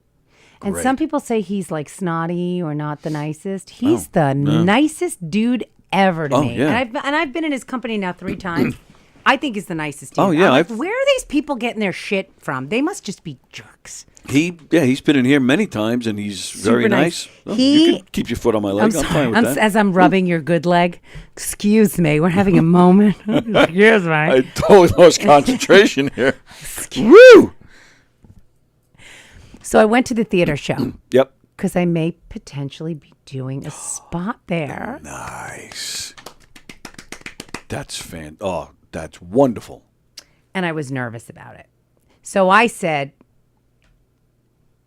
And some people say he's like snotty or not the nicest. He's the nicest dude ever to me. Yeah. And I've been in his company now 3 times. I think he's the nicest dude. Oh, yeah. Like, where are these people getting their shit from? They must just be jerks. He's been in here many times, and he's very nice. Oh, you can keep your foot on my leg. I'm fine with that. As I'm rubbing your good leg, excuse me, we're having a moment. Excuse me. I totally lost concentration here. Woo! So I went to the theater show. Yep. Because I may potentially be doing a spot there. Nice. That's that's wonderful. And I was nervous about it. So I said,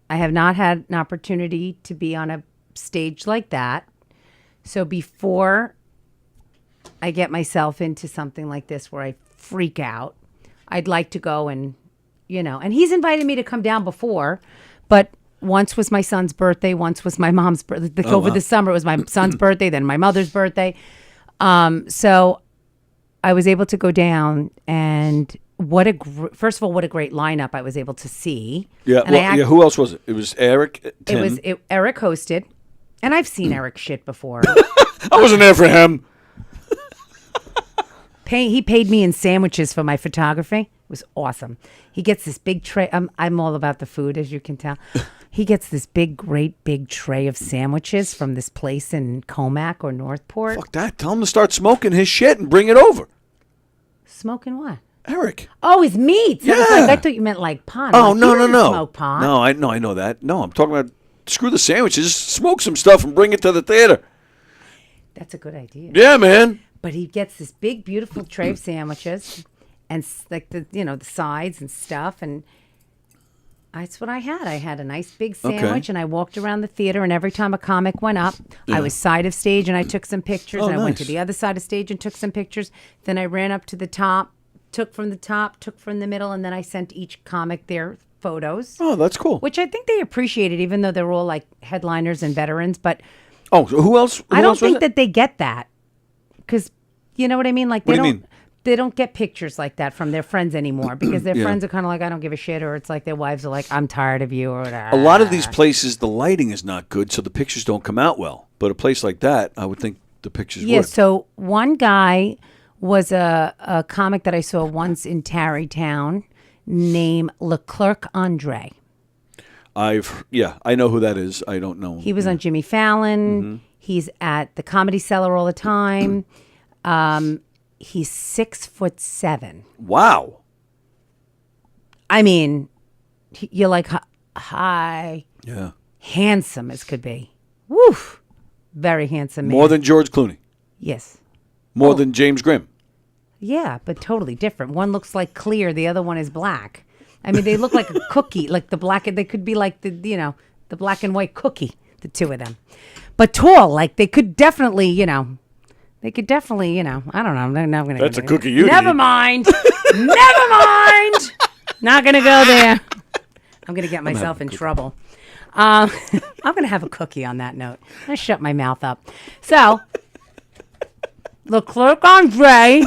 I have not had an opportunity to be on a stage like that. So before I get myself into something like this where I freak out, I'd like to go and he's invited me to come down before, but once was my son's birthday, once was my mom's birthday. Over the summer, it was my son's birthday, then my mother's birthday. So I was able to go down, and first of all, what a great lineup I was able to see. Yeah, and who else was it? It was Eric, Tim. Eric hosted, and I've seen Eric shit before. I wasn't there for him. He paid me in sandwiches for my photography. It was awesome. He gets this big tray. I'm all about the food, as you can tell. He gets this great big tray of sandwiches from this place in Comac or Northport. Fuck that. Tell him to start smoking his shit and bring it over. Smoking what? Eric. Oh, his meats. Yeah. I thought you meant like pot. Oh, no. Smoke pot. No, I know that. No, I'm talking about screw the sandwiches. Smoke some stuff and bring it to the theater. That's a good idea. Yeah, man. But he gets this big, beautiful tray of sandwiches and like the sides and stuff. And That's what I had. I had a nice big sandwich, and I walked around the theater, and every time a comic went up, I was side of stage, and I took some pictures, and I went to the other side of stage and took some pictures. Then I ran up to the top, took from the middle, and then I sent each comic their photos. Oh, that's cool. Which I think they appreciated, even though they're all like headliners and veterans. But so who else? I don't think that they get that, because you know what I mean. Like What do you mean? They don't get pictures like that from their friends anymore because their friends are kind of like, I don't give a shit, or it's like their wives are like, I'm tired of you, or whatever. A lot of these places, the lighting is not good, so the pictures don't come out well. But a place like that, I would think the pictures would. So one guy was a comic that I saw once in Tarrytown named Leclerc Andre. I know who that is. I don't know. He was on Jimmy Fallon. He's at the Comedy Cellar all the time. He's 6'7". Wow. I mean, you're like, hi. Yeah. Handsome as could be. Woof. Very handsome man. More than George Clooney. Yes. More than James Grimm. Yeah, but totally different. One looks like clear. The other one is black. I mean, they look like a cookie, like the black. They could be like the black and white cookie, the two of them. But tall, like they could definitely, I don't know. I'm not going to. That's a cookie you Never eat. mind. Never mind. Not going to go there. I'm going to get myself in trouble. I'm going to have a cookie on that note. I shut my mouth up. So, Leclerc Andre,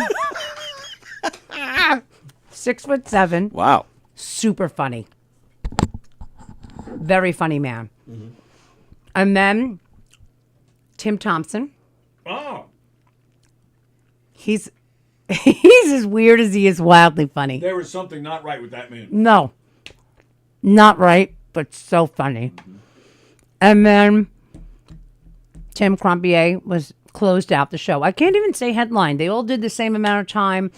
6'7". Wow. Super funny. Very funny man. And then Tim Thompson. Oh. He's as weird as he is wildly funny. There was something not right with that man. No. Not right, but so funny. And then Tim Crampier was closed out the show. I can't even say headline. They all did the same amount of time.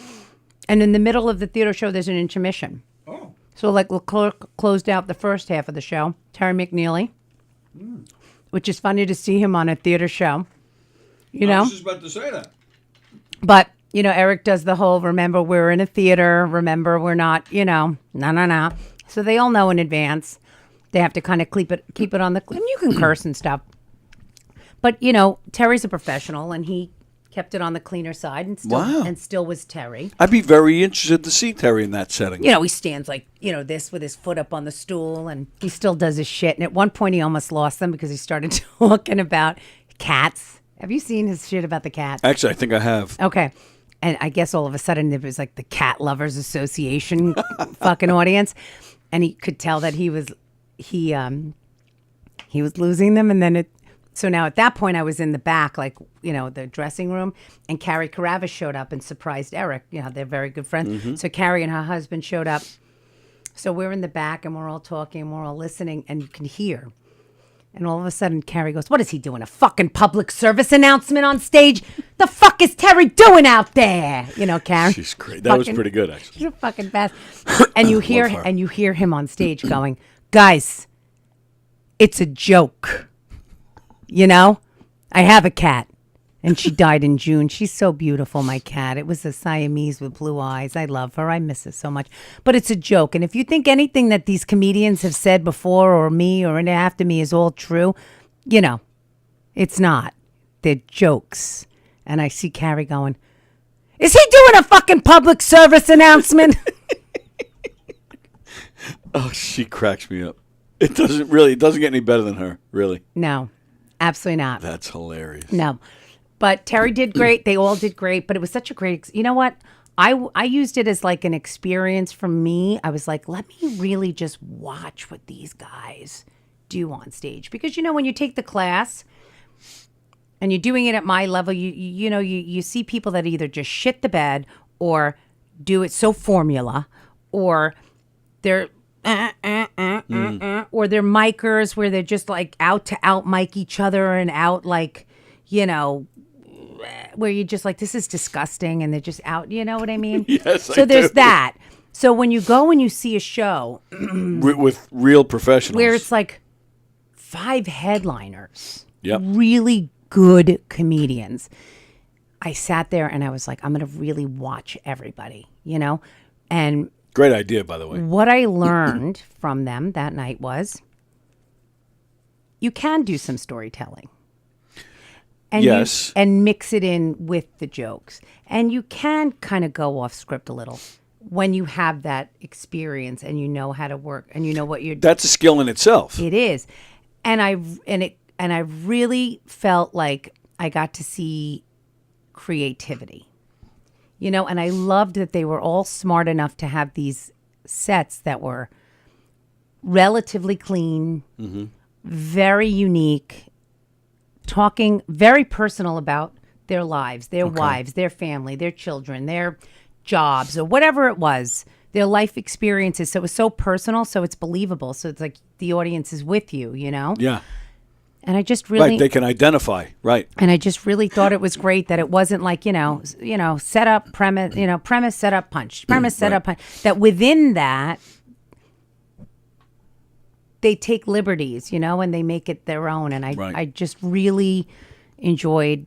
And in the middle of the theater show, there's an intermission. Oh. So like Leclerc closed out the first half of the show. Terry McNeely, which is funny to see him on a theater show. I was just about to say that. But, Eric does the whole, remember, we're in a theater. Remember, we're not, no. So they all know in advance. They have to kind of keep it on the, and you can curse and stuff. But, Terry's a professional, and he kept it on the cleaner side and still was Terry. I'd be very interested to see Terry in that setting. He stands like, this with his foot up on the stool, and he still does his shit. And at one point, he almost lost them because he started talking about cats. Have you seen his shit about the cats? Actually, I think I have. Okay. And I guess all of a sudden there was like the Cat Lovers Association fucking audience. And he could tell that he was losing them. And then so now at that point I was in the back, like, the dressing room, and Carrie Carava showed up and surprised Eric. They're very good friends. So Carrie and her husband showed up. So we're in the back and we're all talking and we're all listening, and you can hear. And all of a sudden, Carrie goes, what is he doing? A fucking public service announcement on stage? The fuck is Terry doing out there? Carrie. She's great. That was pretty good, actually. She's fucking fast. And you hear him on stage going, guys, it's a joke. I have a cat. And she died in June. She's so beautiful, my cat. It was a Siamese with blue eyes. I love her. I miss her so much. But it's a joke. And if you think anything that these comedians have said before or me or after me is all true, it's not. They're jokes. And I see Carrie going, is he doing a fucking public service announcement? Oh, she cracks me up. It doesn't get any better than her, really. No, absolutely not. That's hilarious. No. But Terry did great. They all did great. But it was such a great, you know what? I used it as like an experience for me. I was like, let me really just watch what these guys do on stage. Because, when you take the class and you're doing it at my level, you see people that either just shit the bed or do it so formula, or they're or they're micers where they're just like out to out mic each other and out like, where you're just like, this is disgusting, and they're just out, you know what I mean? Yes, so there's that. So when you go and you see a show with real professionals, where it's like 5 headliners, yep, really good comedians, I sat there and I was like, I'm going to really watch everybody, and Great idea, by the way. What I learned from them that night was you can do some storytelling. And Yes. and mix it in with the jokes. And you can kind of go off script a little when you have that experience and you know how to work and you know what you're doing. That's a skill in itself. It is. And I really felt like I got to see creativity. You know, and I loved that they were all smart enough to have these sets that were relatively clean, very unique, talking very personal about their lives, their wives, their family, their children, their jobs, or whatever it was, their life experiences. So it was so personal, so it's believable. So it's like the audience is with you, you know? Yeah. And I just really... Right, they can identify, right. And I just really thought it was great that it wasn't like, set up, premise, premise, set up, punch, premise, set up, punch. That within that, they take liberties, and they make it their own. And I just really enjoyed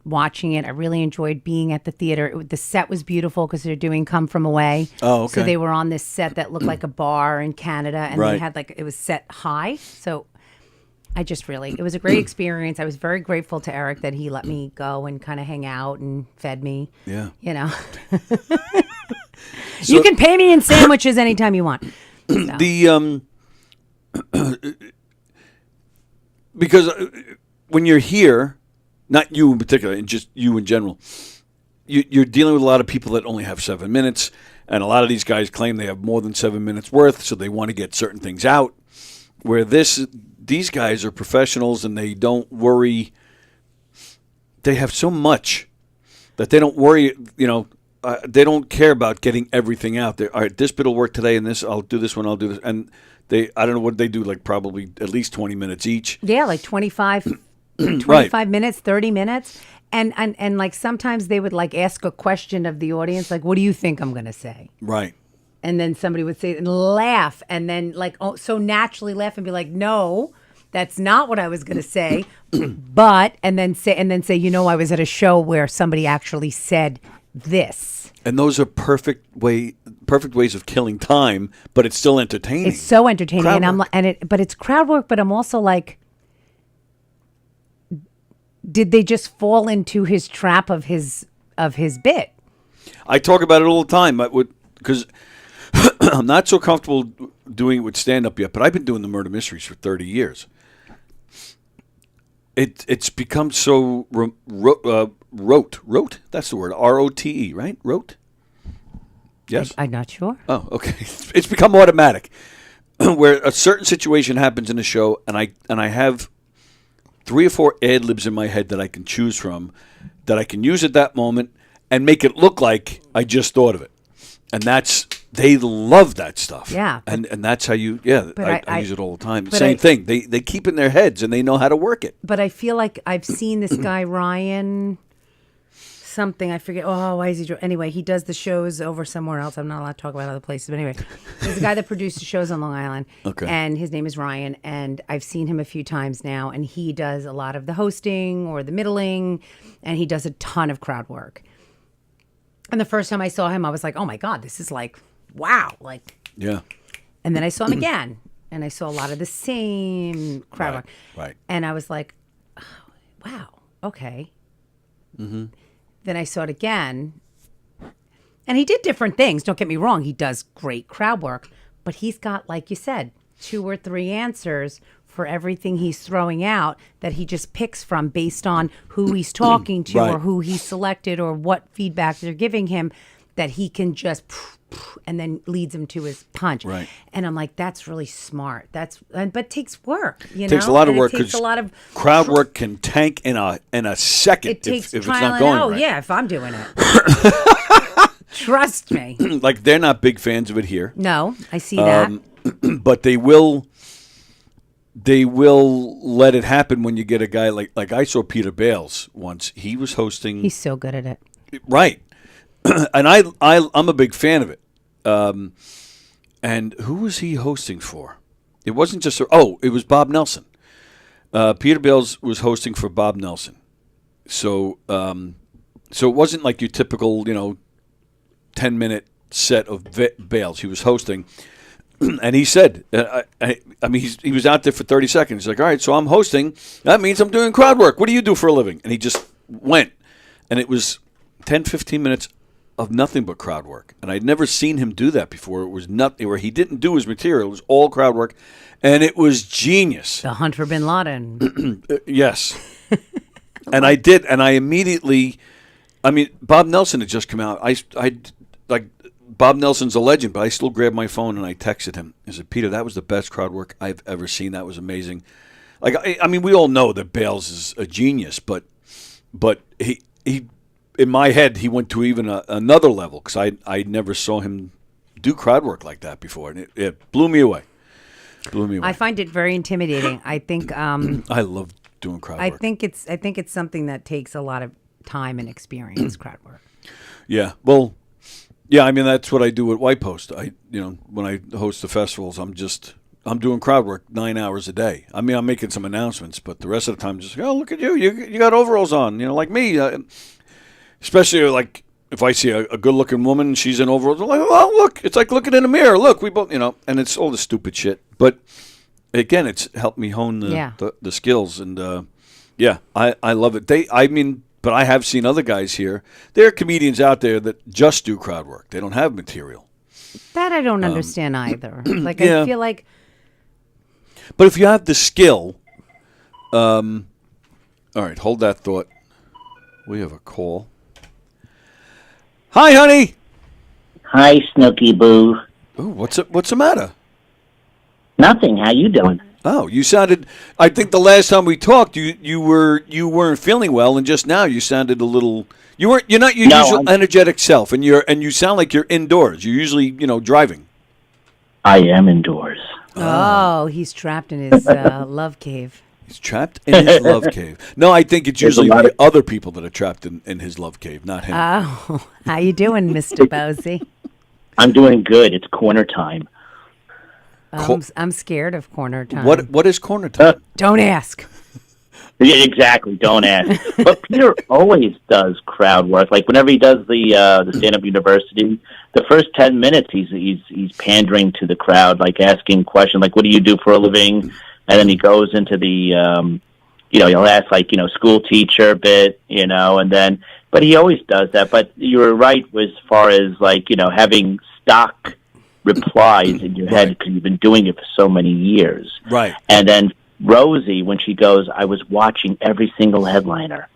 watching it. I really enjoyed being at the theater. The set was beautiful because they're doing Come From Away. Oh, okay. So they were on this set that looked like a bar in Canada, and they had it was set high. So it was a great experience. I was very grateful to Eric that he let me go and kind of hang out and fed me. Yeah. You can pay me in sandwiches anytime you want. So. Because when you're here, not you in particular, and just you in general, you're dealing with a lot of people that only have 7 minutes, and a lot of these guys claim they have more than 7 minutes worth, so they want to get certain things out. Where these guys are professionals and they don't worry. They have so much that they don't worry. They don't care about getting everything out there. All right, this bit will work today, and this I'll do this one. I'll do this, and I don't know what they do. Like probably at least 20 minutes each. Yeah, like 25 minutes, 30 minutes. And like sometimes they would like ask a question of the audience, like, what do you think I'm going to say? Right. And then somebody would say and laugh and then so naturally laugh and be like, no, that's not what I was going to say. But, and then say, I was at a show where somebody actually said this. And those are perfect ways of killing time, but it's still entertaining. It's so entertaining. Crowd work. But it's crowd work, but I'm also like, did they just fall into his trap of his bit? I talk about it all the time. Because I'm not so comfortable doing it with stand-up yet, but I've been doing the murder mysteries for 30 years. It's become so rote. That's the word. R-O-T-E, right? Rote? Yes? I'm not sure. Oh, okay. It's become automatic. Where a certain situation happens in a show, and I have 3 or 4 ad-libs in my head that I can choose from, that I can use at that moment, and make it look like I just thought of it. And they love that stuff. Yeah. And that's how you, I use it all the time. But Same thing. They keep in their heads and they know how to work it. But I feel like I've seen this guy, Ryan something, I forget. Oh, why is he? Anyway, he does the shows over somewhere else. I'm not allowed to talk about other places. But anyway, there's a guy that produces shows on Long Island. Okay. And his name is Ryan. And I've seen him a few times now. And he does a lot of the hosting or the middling. And he does a ton of crowd work. And the first time I saw him, I was like, oh my God, this is like, wow. Yeah. And then I saw him again. And I saw a lot of the same crowd work. Right. And I was like, oh, wow, okay. Mm-hmm. Then I saw it again. And he did different things. Don't get me wrong. He does great crowd work. But he's got, like you said, 2 or 3 answers for everything he's throwing out that he just picks from based on who he's talking to or who he selected or what feedback they're giving him, that he can just and then leads him to his punch. Right. And I'm like, that's really smart. But it takes work. It takes a lot of work. It takes a lot of crowd work can tank in a second it takes if it's trial not and going error. right. Yeah, if I'm doing it. Trust me. Like they're not big fans of it here. No, I see that. But they will let it happen when you get a guy like I saw Peter Bales once. He was hosting. He's so good at it. Right. And I'm a big fan of it. And who was he hosting for? It wasn't just it was Bob Nelson. Peter Bales was hosting for Bob Nelson. So it wasn't like your typical 10-minute set of bales. He was hosting, and he said, I mean, he was out there for 30 seconds. He's like, all right, so I'm hosting. That means I'm doing crowd work. What do you do for a living? And he just went. And it was 10, 15 minutes of nothing but crowd work. And I'd never seen him do that before. It was nothing where he didn't do his material. It was all crowd work. And it was genius. The hunt for bin Laden. Yes. And I did. And I immediately, I mean, Bob Nelson had just come out. I like, Bob Nelson's a legend, but I still grabbed my phone and I texted him. I said, Peter, that was the best crowd work I've ever seen. That was amazing. Like, I mean, we all know that Bales is a genius, but he in my head, he went to even another level because I never saw him do crowd work like that before. And it blew me away. I find it very intimidating. I think I love doing crowd work. I think it's something that takes a lot of time and experience. Crowd work. Yeah. Well, yeah. I mean, that's what I do at White Post. When I host the festivals, I'm doing crowd work 9 hours a day. I mean, I'm making some announcements, but the rest of the time, just look at you. You got overalls on. Like me. Especially like if I see a good-looking woman, she's in overalls. I'm like, oh, look, it's like looking in a mirror. Look, we both, and it's all the stupid shit. But again, it's helped me hone the skills, and yeah, I love it. But I have seen other guys here. There are comedians out there that just do crowd work. They don't have material. That I don't understand either. Like yeah. I feel like. But if you have the skill, all right, hold that thought. We have a call. Hi, honey. Hi, Snooky Boo. Ooh, what's the matter? Nothing. How you doing? Oh, you sounded. I think the last time we talked, you weren't feeling well, and just now you sounded a little. You're not your usual energetic self, and you sound like you're indoors. You're usually driving. I am indoors. Oh, he's trapped in his love cave. He's trapped in his love cave. No, I think it's usually the other people that are trapped in his love cave, not him. Oh, how you doing, Mr. Bosey? I'm doing good. It's corner time. I'm scared of corner time. What is corner time? Don't ask. Yeah, exactly. Don't ask. But Peter always does crowd work. Like whenever he does the stand-up university, the first 10 minutes he's pandering to the crowd, like asking questions like, "What do you do for a living?" And then he goes into the, he'll ask like, school teacher bit, and then, but he always does that. But you were right as far as like, having stock replies in your head because you've been doing it for so many years. Right. And then Rosie, when she goes, I was watching every single headliner.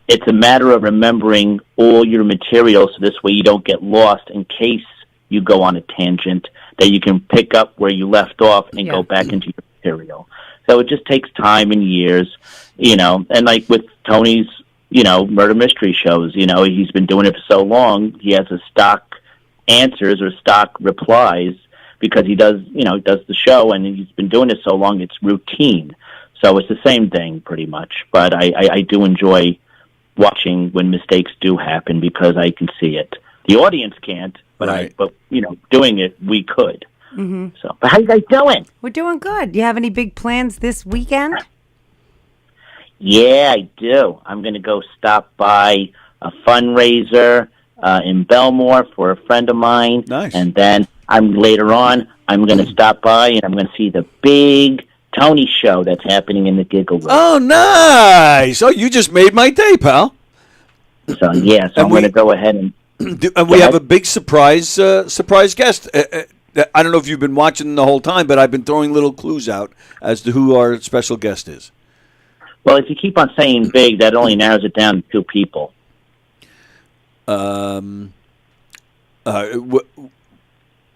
It's a matter of remembering all your material so this way you don't get lost in case you go on a tangent, that you can pick up where you left off and go back into your material. So it just takes time and years, and like with Tony's, murder mystery shows, he's been doing it for so long, he has a stock answers or stock replies because he does the show and he's been doing it so long, it's routine. So it's the same thing pretty much. But I do enjoy watching when mistakes do happen because I can see it. The audience can't, but but doing it, we could. Mm-hmm. So, but how you guys doing? We're doing good. Do you have any big plans this weekend? Yeah, I do. I'm going to go stop by a fundraiser in Belmore for a friend of mine. Nice. And then later on, I'm going to stop by and I'm going to see the big Tony show that's happening in the Giggle Room. Oh, nice. Oh, you just made my day, pal. So, yeah, I'm going to go ahead and... And we have a big surprise guest. I don't know if you've been watching the whole time, but I've been throwing little clues out as to who our special guest is. Well, if you keep on saying big, that only narrows it down to 2 people. Really?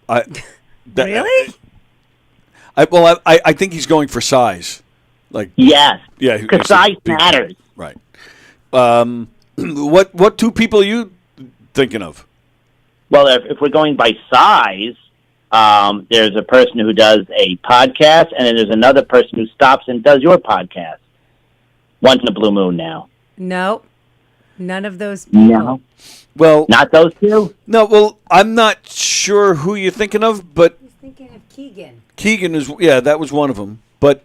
I think he's going for size. Like yes, yeah, because size matters. Right. What 2 people are you thinking of? Well, if we're going by size, there's a person who does a podcast, and then there's another person who stops and does your podcast. Once in a blue moon now. No, none of those people. No. Well, not those 2? No, well, I'm not sure who you're thinking of, but... I was thinking of Keegan. Keegan is, that was one of them. But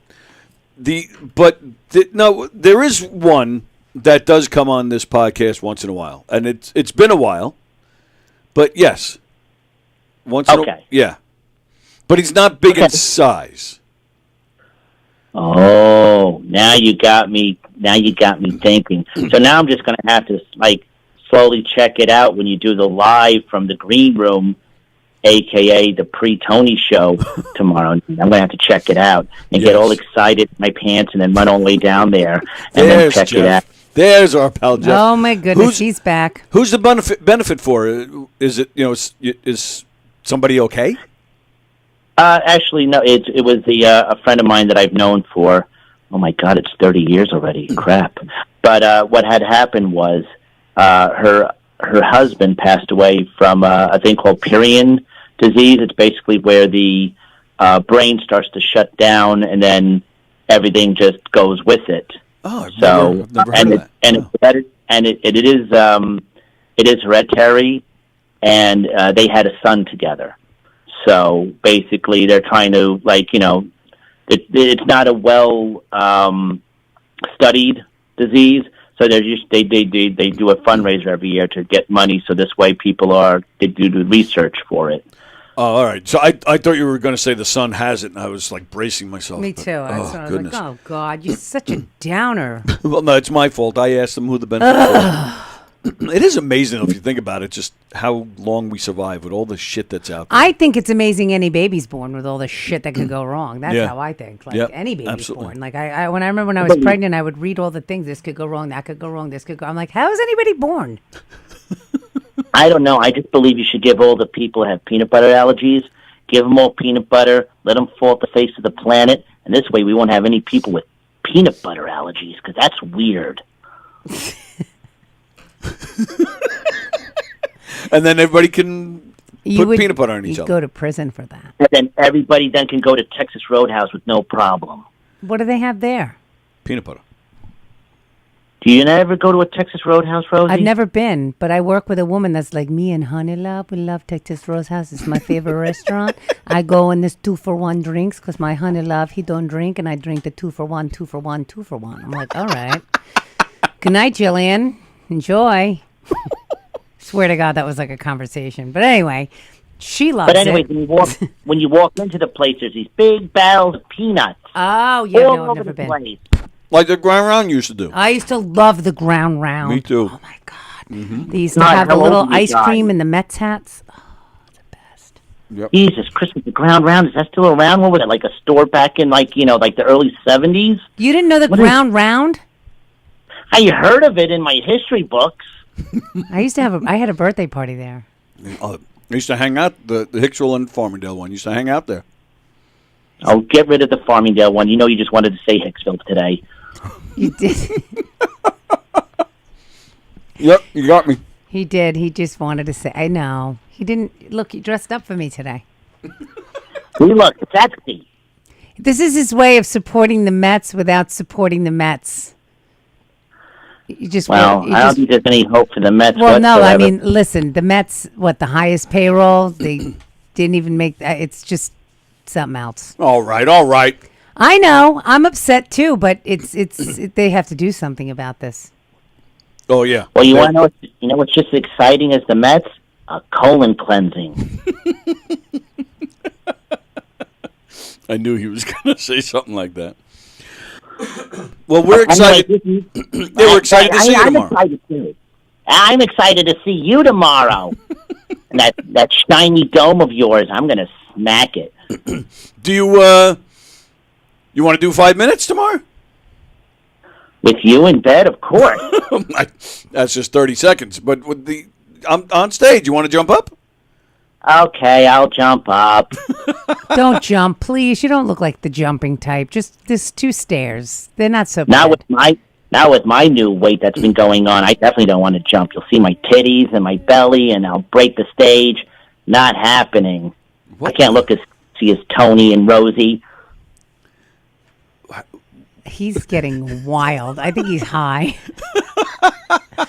no, there is one that does come on this podcast once in a while, and it's been a while. But yes. Yeah. But he's not big in size. Oh, now you got me. Now you got me thinking. So now I'm just going to have to slowly check it out when you do the live from the green room, aka the pre-Tony show tomorrow. I'm going to have to check it out and get all excited in my pants and then run all the way down there and then check it out. There's our pal Jeff. Oh my goodness, he's back. Who's the benefit for? Is it is somebody okay? Actually, no. It was a friend of mine that I've known for. Oh my God, it's 30 years already. Crap. But what had happened was her husband passed away from a thing called Pirion disease. It's basically where the brain starts to shut down and then everything just goes with it. Oh, I've never heard of that. It is hereditary, and they had a son together. So basically, they're trying to it's not a well studied disease. So they do a fundraiser every year to get money. So this way, they do the research for it. Oh, all right. So I thought you were going to say the son has it, and I was bracing myself. Me too. I was goodness. like, oh God, you're such a downer. Well, no, it's my fault. I asked them who the benefit was. It is amazing if you think about it, just how long we survive with all the shit that's out there. I think it's amazing any baby's born with all the shit that could go wrong. That's how I think. Any baby's born. I remember when I was pregnant, I would read all the things. This could go wrong. That could go wrong. This could go. I'm like, how is anybody born? I don't know. I just believe you should give all the people who have peanut butter allergies, give them all peanut butter, let them fall off the face of the planet, and this way we won't have any people with peanut butter allergies, because that's weird. And then everybody can put peanut butter on each other. You'd go to prison for that. And then everybody then can go to Texas Roadhouse with no problem. What do they have there? Peanut butter. Do you never go to a Texas Roadhouse, Rosie? I've never been, but I work with a woman that's like me and Honey Love. We love Texas Roadhouse. It's my favorite restaurant. I go in this 2-for-1 drinks because my Honey Love, he don't drink, and I drink the 2-for-1, 2-for-1, 2-for-1. I'm like, all right. Good night, Jillian. Enjoy. Swear to God, that was like a conversation. But anyway, she loves it. But anyway, when you walk into the place, there's these big barrels of peanuts. Oh, yeah, all no, I've over never the been. place. Like the ground round used to do. I used to love the ground round. Me too. Oh, my God. Mm-hmm. They used to have the little ice cream in the Mets hats. Oh, the best. Yep. Jesus Christmas, the ground round, is that still around? What was it, like a store back in, like the early 70s? You didn't know the ground round? I heard of it in my history books. I used to have I had a birthday party there. I used to hang out, the Hicksville and Farmingdale one. Used to hang out there. Oh, get rid of the Farmingdale one. You know you just wanted to say Hicksville today. You did. Yep, you got me. He did. He just wanted to say, I know. He didn't. Look, he dressed up for me today. We look sexy. This is his way of supporting the Mets without supporting the Mets. You just I don't think there's any hope for the Mets. Well, no, I whatsoever. mean, listen, the Mets, the highest payroll? They didn't even make that. It's just something else. All right. I know. I'm upset too, but they have to do something about this. Oh, yeah. Well, you want to know what's just exciting as the Mets? A colon cleansing. I knew he was going to say something like that. Well, we're excited. We're excited to see you tomorrow. Excited too. I'm excited to see you tomorrow. And that shiny dome of yours, I'm going to smack it. Do you want to do 5 minutes tomorrow? With you in bed, of course. That's just 30 seconds. But with I'm on stage. You want to jump up? Okay, I'll jump up. Don't jump, please. You don't look like the jumping type. Just this 2 stairs. They're not so bad. Now with my new weight that's been going on, I definitely don't want to jump. You'll see my titties and my belly, and I'll break the stage. Not happening. I can't look as sexy as Tony and Rosie. He's getting wild. I think he's high.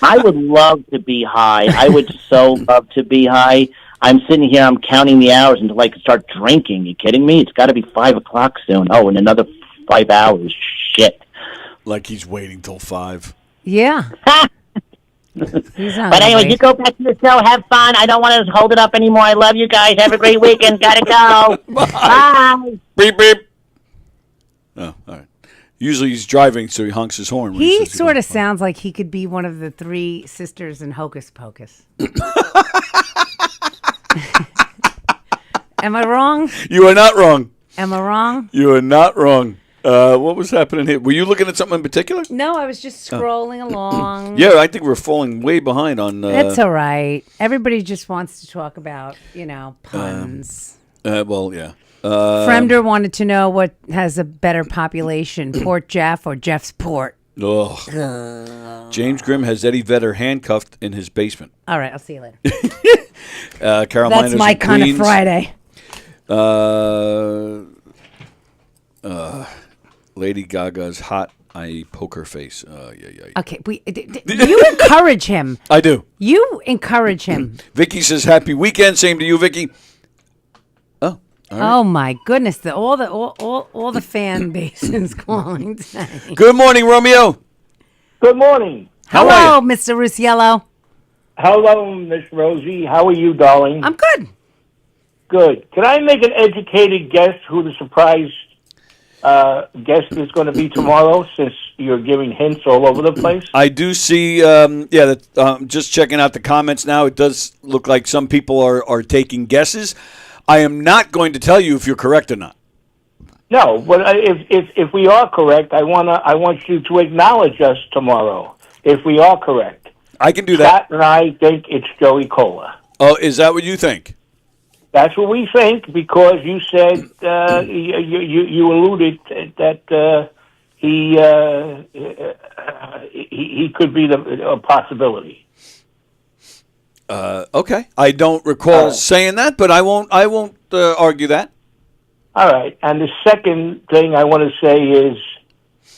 I would love to be high. I would so love to be high. I'm sitting here, I'm counting the hours until I can start drinking. You kidding me? It's got to be 5 o'clock soon. Oh, in another 5 hours. Shit. Like he's waiting till 5. Yeah. He's not But anyway, hungry. you go back to the show. Have fun. I don't want to hold it up anymore. I love you guys. Have a great weekend. Gotta go. Bye. Beep, beep. Oh, all right. Usually he's driving, so he honks his horn. When He says sort of sounds like he could be one of the three sisters in Hocus Pocus. Am I wrong? You are not wrong. Am I wrong? You are not wrong. What was happening here? Were you looking at something in particular? No, I was just scrolling along. Yeah, I think we're falling way behind on. It's all right. Everybody just wants to talk about, puns. Well, yeah. Fremder wanted to know what has a better population, Port Jeff or Jeff's Port. Ugh. James Grimm has Eddie Vedder handcuffed in his basement. All right, I'll see you later. Carolina's That's my in kind of Queens. Friday. Lady Gaga's hot. I poke her face. Yeah. Okay, you encourage him. I do. You encourage him. Vicky says happy weekend. Same to you, Vicky. Oh. All right. Oh my goodness! All the fan base is calling today. Good morning, Romeo. Good morning. How Hello, are you? Mr. Rusiello. Hello, Miss Rosie. How are you, darling? I'm good. Good. Can I make an educated guess who the surprise guest is going to be tomorrow, since you're giving hints all over the place? I do see, just checking out the comments now, it does look like some people are taking guesses. I am not going to tell you if you're correct or not. No, but if we are correct, I want you to acknowledge us tomorrow if we are correct. I can do that. Scott and I think it's Joey Cola. Oh, is that what you think? That's what we think, because you said you alluded that he could be a possibility. Okay. I don't recall saying that, but I won't argue that. All right. And the second thing I want to say is,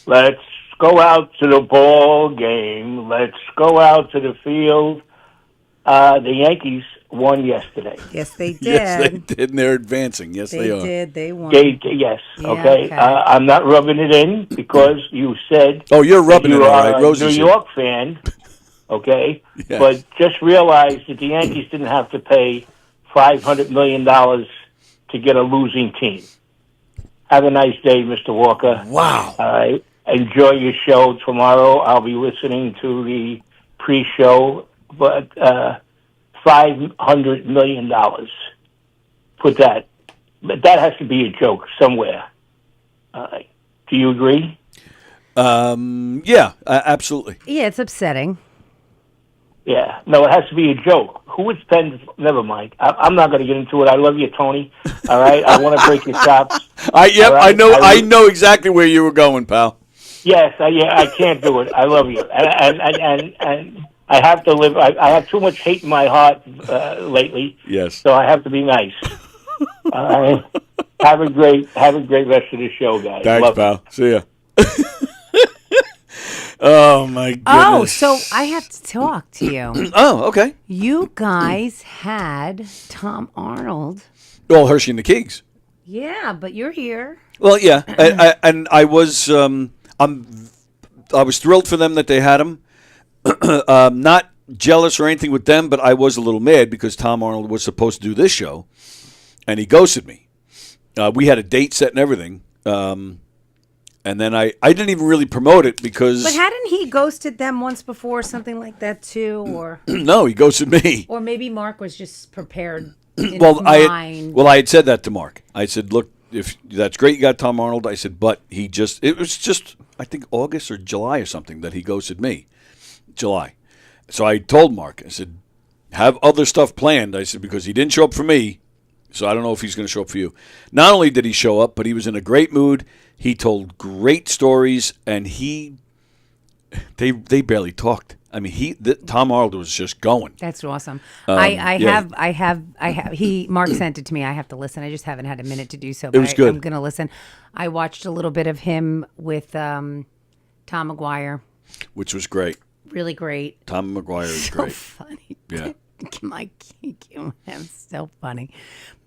let's go out to the ball game. Let's go out to the field. The Yankees won yesterday. Yes, they did. Yes, they did, and they're advancing. Yes, they are. did. They won. Yes. Yeah, Okay. I'm not rubbing it in because you said. Oh, you're rubbing you it in, are right? a Rosie New said. York fan. Okay. Yes. But just realize that the Yankees didn't have to pay $500 million to get a losing team. Have a nice day, Mr. Walker. Wow. All right. Enjoy your show tomorrow. I'll be listening to the pre-show, but $500 million. Put that. But that has to be a joke somewhere. Do you agree? Yeah, absolutely. Yeah, it's upsetting. Yeah. No, it has to be a joke. Who would spend... Never mind. I'm not going to get into it. I love you, Tony. All right? I want to break your chops. Yep, All right? I know exactly where you were going, pal. Yes, I can't do it. I love you. And I have to live... I have too much hate in my heart lately. Yes. So I have to be nice. Have a great rest of the show, guys. Thanks, Love pal. See ya. Oh, my goodness. Oh, so I have to talk to you. Oh, okay. You guys had Tom Arnold. Well, Hershey and the Keegs. Yeah, but you're here. Well, yeah, and I was I was thrilled for them that they had him. Not jealous or anything with them, but I was a little mad because Tom Arnold was supposed to do this show, and he ghosted me. We had a date set and everything, and then I didn't even really promote it because... But hadn't he ghosted them once before, something like that too, or... No, he ghosted me. Or maybe Mark was just prepared in his I mind. had said that to Mark. I said, look, if that's great you got Tom Arnold, I said, but it was just, I think August or July or something that he ghosted me. July. So I told Mark, I said, have other stuff planned. I said, because he didn't show up for me, so I don't know if he's going to show up for you. Not only did he show up, but he was in a great mood. He told great stories, and they barely talked. I mean, Tom Arnold was just going. That's awesome. Yeah. Mark sent it to me. I have to listen. I just haven't had a minute to do so. It But was good. I'm going to listen. I watched a little bit of him with Tom McGuire. Which was great. Really great. Tom McGuire is So great. funny. Yeah. That's so funny.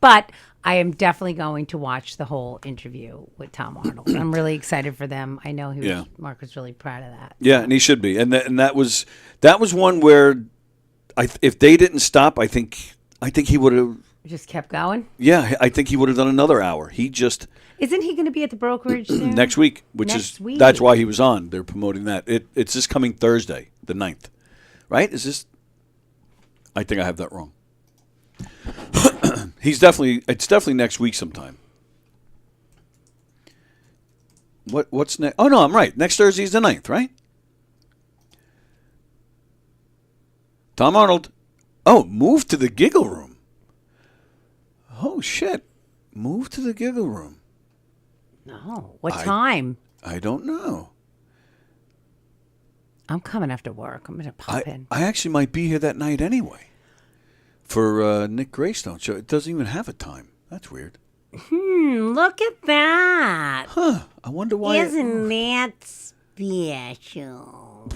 But I am definitely going to watch the whole interview with Tom Arnold. I'm really excited for them. I know Mark was really proud of that. Yeah, and he should be. And that was one where if they didn't stop, I think he would have just kept going. Yeah, I think he would have done another hour. He just isn't he going to be at the brokerage soon? next week, that's why he was on. They're promoting that. It's this coming Thursday, the 9th. Right? Is this? I think I have that wrong. It's definitely next week sometime. What's next? Oh no, I'm right. Next Thursday is the 9th, right? Tom Arnold. Oh, move to the Giggle Room. Oh shit. Move to the Giggle Room. No. What time? I don't know. I'm coming after work. I'm going to pop in. I actually might be here that night anyway. For Nick Greystone show. It doesn't even have a time. That's weird. Look at that. Huh. I wonder why. Isn't that special?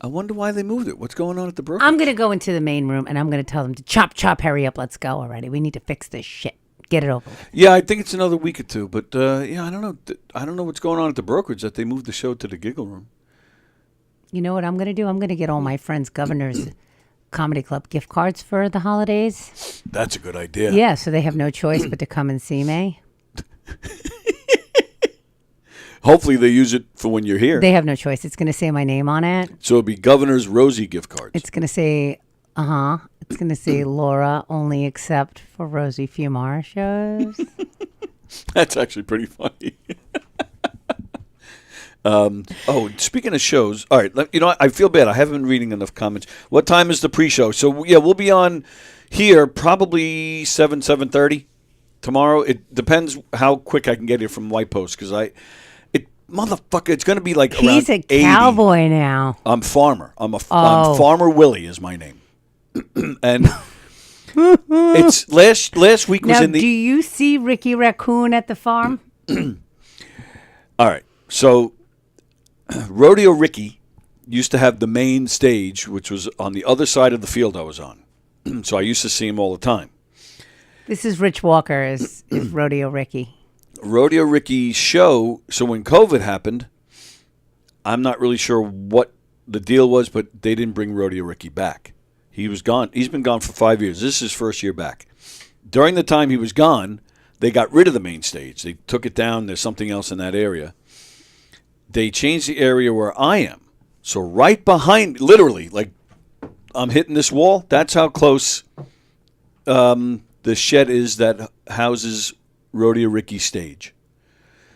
I wonder why they moved it. What's going on at the brokerage? I'm going to go into the main room and I'm going to tell them to chop, hurry up, let's go already. We need to fix this shit. Get it over with. Yeah, I think it's another week or two. But, I don't know. I don't know what's going on at the brokerage that they moved the show to the Giggle Room. You know what I'm going to do? I'm going to get all my friends' Governor's Comedy Club gift cards for the holidays. That's a good idea. Yeah, so they have no choice but to come and see me. Hopefully they use it for when you're here. They have no choice. It's going to say my name on it. So it'll be Governor's Rosie gift cards. It's going to say, It's going to say Laura only accept for Rosie Fiumara shows. That's actually pretty funny. Speaking of shows, all right, I feel bad. I haven't been reading enough comments. What time is the pre-show? So, yeah, we'll be on here probably 7:30 tomorrow. It depends how quick I can get here from White Post because motherfucker, it's going to be like He's around a 80. cowboy now. I'm Farmer. I'm Farmer Willie is my name. And it's last week was now, in the... do you see Ricky Raccoon at the farm? All right, so... Rodeo Ricky used to have the main stage, which was on the other side of the field I was on. So I used to see him all the time. This is Rich Walker, is Rodeo Ricky. Rodeo Ricky's show, so when COVID happened, I'm not really sure what the deal was, but they didn't bring Rodeo Ricky back. He was gone. He's been gone for 5 years. This is his first year back. During the time he was gone, they got rid of the main stage. They took it down. There's something else in that area. They changed the area where I am. So right behind, literally, like I'm hitting this wall. That's how close the shed is that houses Rodeo Ricky's stage.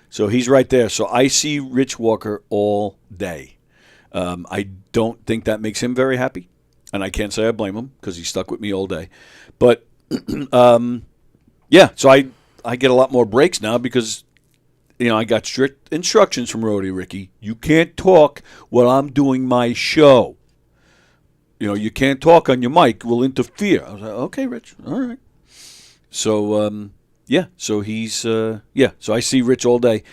So he's right there. So I see Rich Walker all day. I don't think that makes him very happy. And I can't say I blame him because he stuck with me all day. But, yeah, so I get a lot more breaks now because... I got strict instructions from Rodeo Ricky. You can't talk while I'm doing my show. You can't talk on your mic. We'll interfere. I was like, okay, Rich. All right. So, So he's, So I see Rich all day.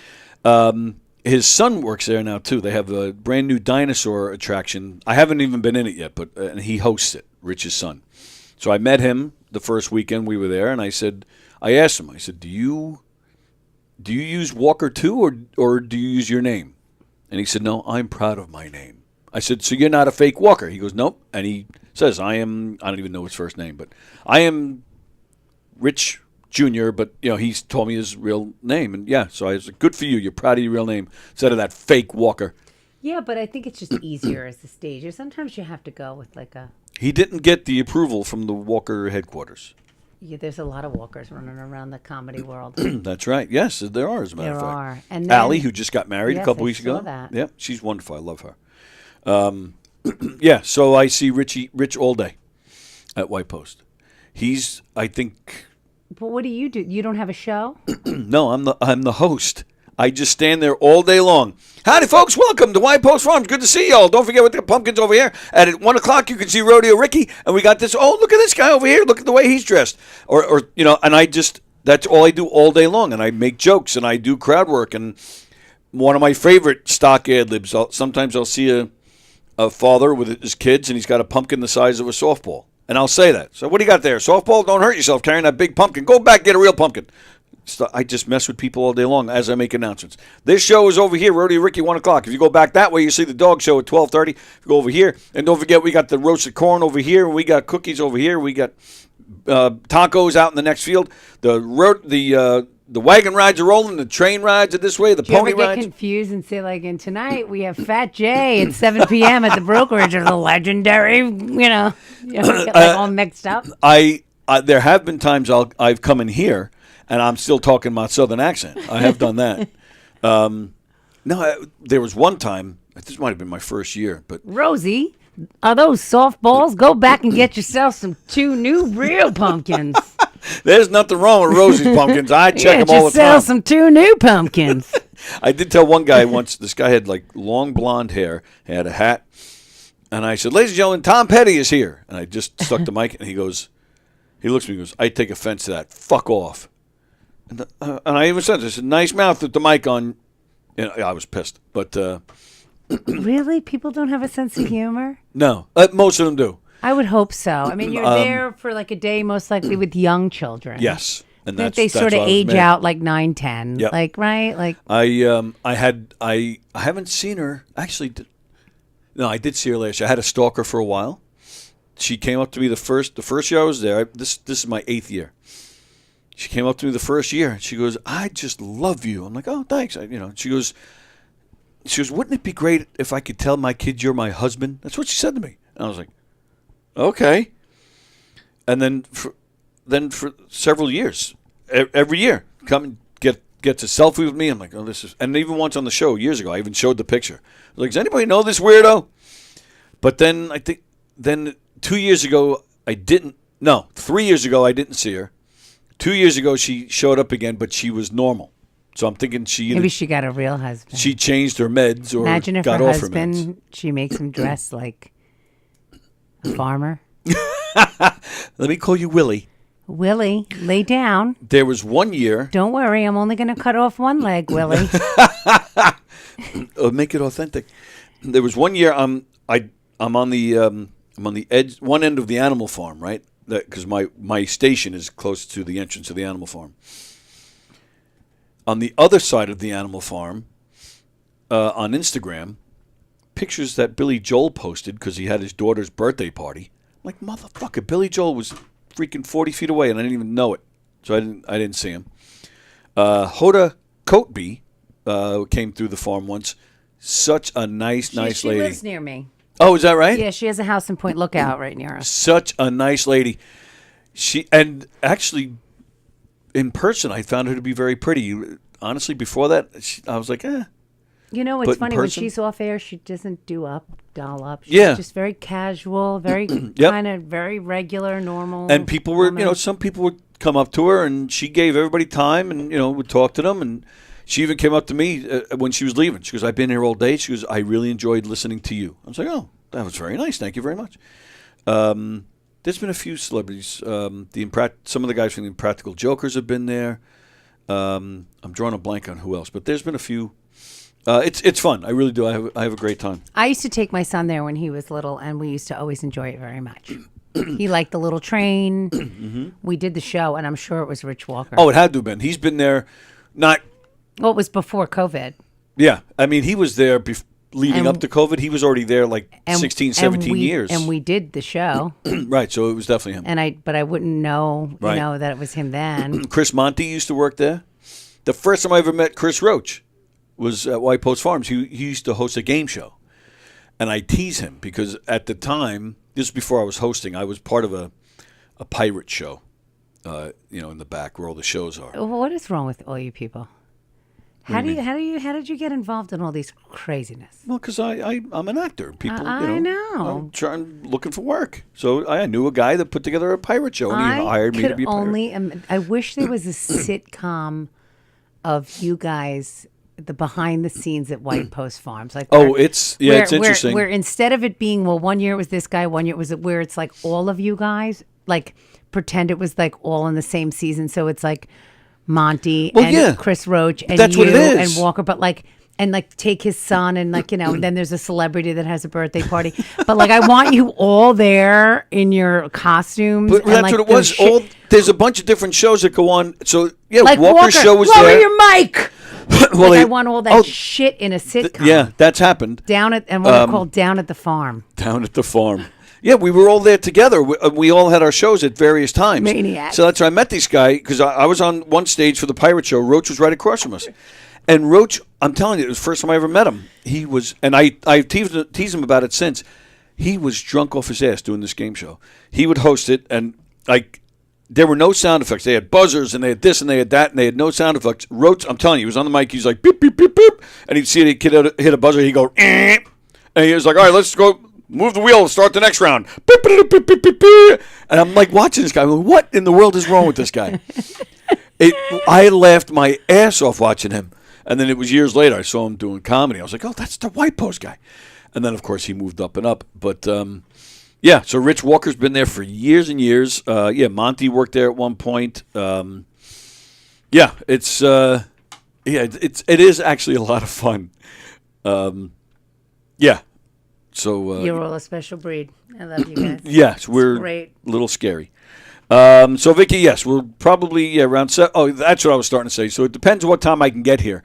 His son works there now, too. They have a brand new dinosaur attraction. I haven't even been in it yet, but and he hosts it, Rich's son. So I met him the first weekend we were there, and I asked him, do you use Walker too, or do you use your name? And he said, no, I'm proud of my name. I said, so you're not a fake Walker? He goes, nope. And he says, I don't even know his first name, but I am Rich Jr., but, he's told me his real name. And, so I was like, good for you. You're proud of your real name instead of that fake Walker. Yeah, but I think it's just easier as a stager. Sometimes you have to go with He didn't get the approval from the Walker headquarters. Yeah, there's a lot of walkers running around the comedy world. That's right. Yes, there are, as a matter of fact. There are. And Allie, who just got married a couple weeks ago. That. Yeah, she's wonderful. I love her. So I see Rich all day at White Post. He's, I think... But what do? You don't have a show? No, I'm the host. I just stand there all day long. Howdy, folks. Welcome to White Post Farms. Good to see y'all. Don't forget with the pumpkins over here. And at 1 o'clock, you can see Rodeo Ricky. And we got this. Oh, look at this guy over here. Look at the way he's dressed. Or and that's all I do all day long. And I make jokes and I do crowd work. And one of my favorite stock ad libs, sometimes I'll see a father with his kids, and he's got a pumpkin the size of a softball. And I'll say that. So what do you got there? Softball? Don't hurt yourself carrying that big pumpkin. Go back, get a real pumpkin. So I just mess with people all day long as I make announcements. This show is over here, Rodeo Ricky, 1 o'clock. If you go back that way, you see the dog show at 12:30. If you go over here, and don't forget, we got the roasted corn over here, and we got cookies over here. We got tacos out in the next field. The wagon rides are rolling. The train rides are this way. The Do you pony ever get rides. confused and say, like, and tonight we have Fat Jay at 7 p.m. at the brokerage or the legendary, you ever get like all mixed up? There have been times I've come in here and I'm still talking my southern accent. I have done that. There was one time. This might have been my first year, but Rosie, are those softballs? Go back and get yourself two new real pumpkins. there's nothing wrong with Rosie's pumpkins. I check them all the sell time. two new pumpkins. I did tell one guy once, this guy had like long blonde hair, he had a hat, and I said, ladies and gentlemen, Tom Petty is here. And I just stuck the mic, and he looks at me and goes, I take offense to that. Fuck off. And I even said, I said, nice mouth with the mic on. I was pissed, but... Really? People don't have a sense of humor? No, most of them do. I would hope so. I mean, you're there for like a day, most likely with young children. Yes, and they sort of age out like 9, 10. Yep. Like, right? Like I haven't seen her actually. No, I did see her last year. I had a stalker for a while. She came up to me the first year I was there. This is my 8th year. She came up to me the first year and she goes, "I just love you." I'm like, "Oh, thanks." She goes, "Wouldn't it be great if I could tell my kids you're my husband?" That's what she said to me. And I was like, "Okay." And then for several years, every year, come and gets a selfie with me. I'm like, "Oh, this is..." And even once on the show years ago, I even showed the picture. I was like, "Does anybody know this weirdo?" But then 2 years ago, I didn't. No, 3 years ago, I didn't see her. 2 years ago, she showed up again, but she was normal. So I'm thinking maybe she got a real husband. She changed her meds or imagine if got her off her meds. husband, she makes him dress like a farmer. Let me call you Willie. Willie, lay down. There was 1 year. Don't worry, I'm only going to cut off one leg, Willie. Make it authentic. There was 1 year. I'm on the edge, one end of the animal farm, right? Because my station is close to the entrance of the animal farm. On the other side of the animal farm, on Instagram, pictures that Billy Joel posted because he had his daughter's birthday party. I'm like, motherfucker, Billy Joel was freaking 40 feet away, and I didn't even know it, so I didn't see him. Hoda Kotb came through the farm once. Such a nice lady. She lives near me. Oh, is that right? Yeah, she has a house in Point Lookout right near us. Such a nice lady. And actually, in person, I found her to be very pretty. Honestly, before that, I was like, eh. You know, it's funny when she's off air, she doesn't doll up. She's just very casual, very kind of very regular, normal. And people were, some people would come up to her, and she gave everybody time, and would talk to them. And she even came up to me when she was leaving. She goes, "I've been here all day." She goes, "I really enjoyed listening to you." I was like, "Oh, that was very nice. Thank you very much." There's been a few celebrities. Some of the guys from the Impractical Jokers have been there. I'm drawing a blank on who else, but there's been a few. It's fun. I really do. I have a great time. I used to take my son there when he was little, and we used to always enjoy it very much. He liked the little train. Mm-hmm. We did the show, and I'm sure it was Rich Walker. Oh, it had to have been. He's been there, not... Well, it was before COVID. Yeah. I mean, he was there leading up to COVID. He was already there 16, 17 years. And we did the show. Right, so it was definitely him. But I wouldn't know, that it was him then. Chris Monty used to work there. The first time I ever met Chris Roach was at White Post Farms. He used to host a game show. And I tease him because at the time, this was before I was hosting, I was part of a pirate show, in the back where all the shows are. Well, what is wrong with all you people? How did you get involved in all these craziness? Well, because I'm an actor. People, I know. I'm looking for work. So I knew a guy that put together a pirate show, and he hired me to be a pirate. I wish there was a sitcom of you guys, the behind the scenes at White Post Farms. It's interesting. Where instead of it being, 1 year it was this guy, 1 year it was where it's like all of you guys, like pretend it was like all in the same season. So it's like Monty and Chris Roach and you and Walker, but like and like take his son and like, then there's a celebrity that has a birthday party. But like, I want you all there in your costumes. But and, that's like, what it was. There's a bunch of different shows that go on. So yeah, like Walker's show was lower there. your mic. Well, I want all that shit in a sitcom. Yeah, that's happened. Down at and what they're called Down at the Farm. Down at the farm. Yeah, we were all there together. We all had our shows at various times. Maniacs. So that's why I met this guy, because I was on one stage for the pirate show. Roach was right across from us. And Roach, I'm telling you, it was the first time I ever met him. He was, and I teased him about it since. He was drunk off his ass doing this game show. He would host it, and there were no sound effects. They had buzzers, and they had this, and they had that, and they had no sound effects. Roach, I'm telling you, he was on the mic. He was like, beep, beep, beep, beep. And he'd see a kid hit a buzzer. He'd go, eh. And he was like, all right, let's go. Move the wheel, start the next round. Beep, beep, beep, beep, beep, beep. And I'm like watching this guy. I'm like, what in the world is wrong with this guy? I laughed my ass off watching him. And then it was years later, I saw him doing comedy. I was like, oh, that's the White Post guy. And then, of course, he moved up and up. But, yeah, so Rich Walker's been there for years and years. Monty worked there at one point. It is actually a lot of fun. Yeah. So You're all a special breed. I love you guys. Yes, we're great. A little scary. So Vicky, yes, we'll probably around 7. Oh, that's what I was starting to say. So it depends what time I can get here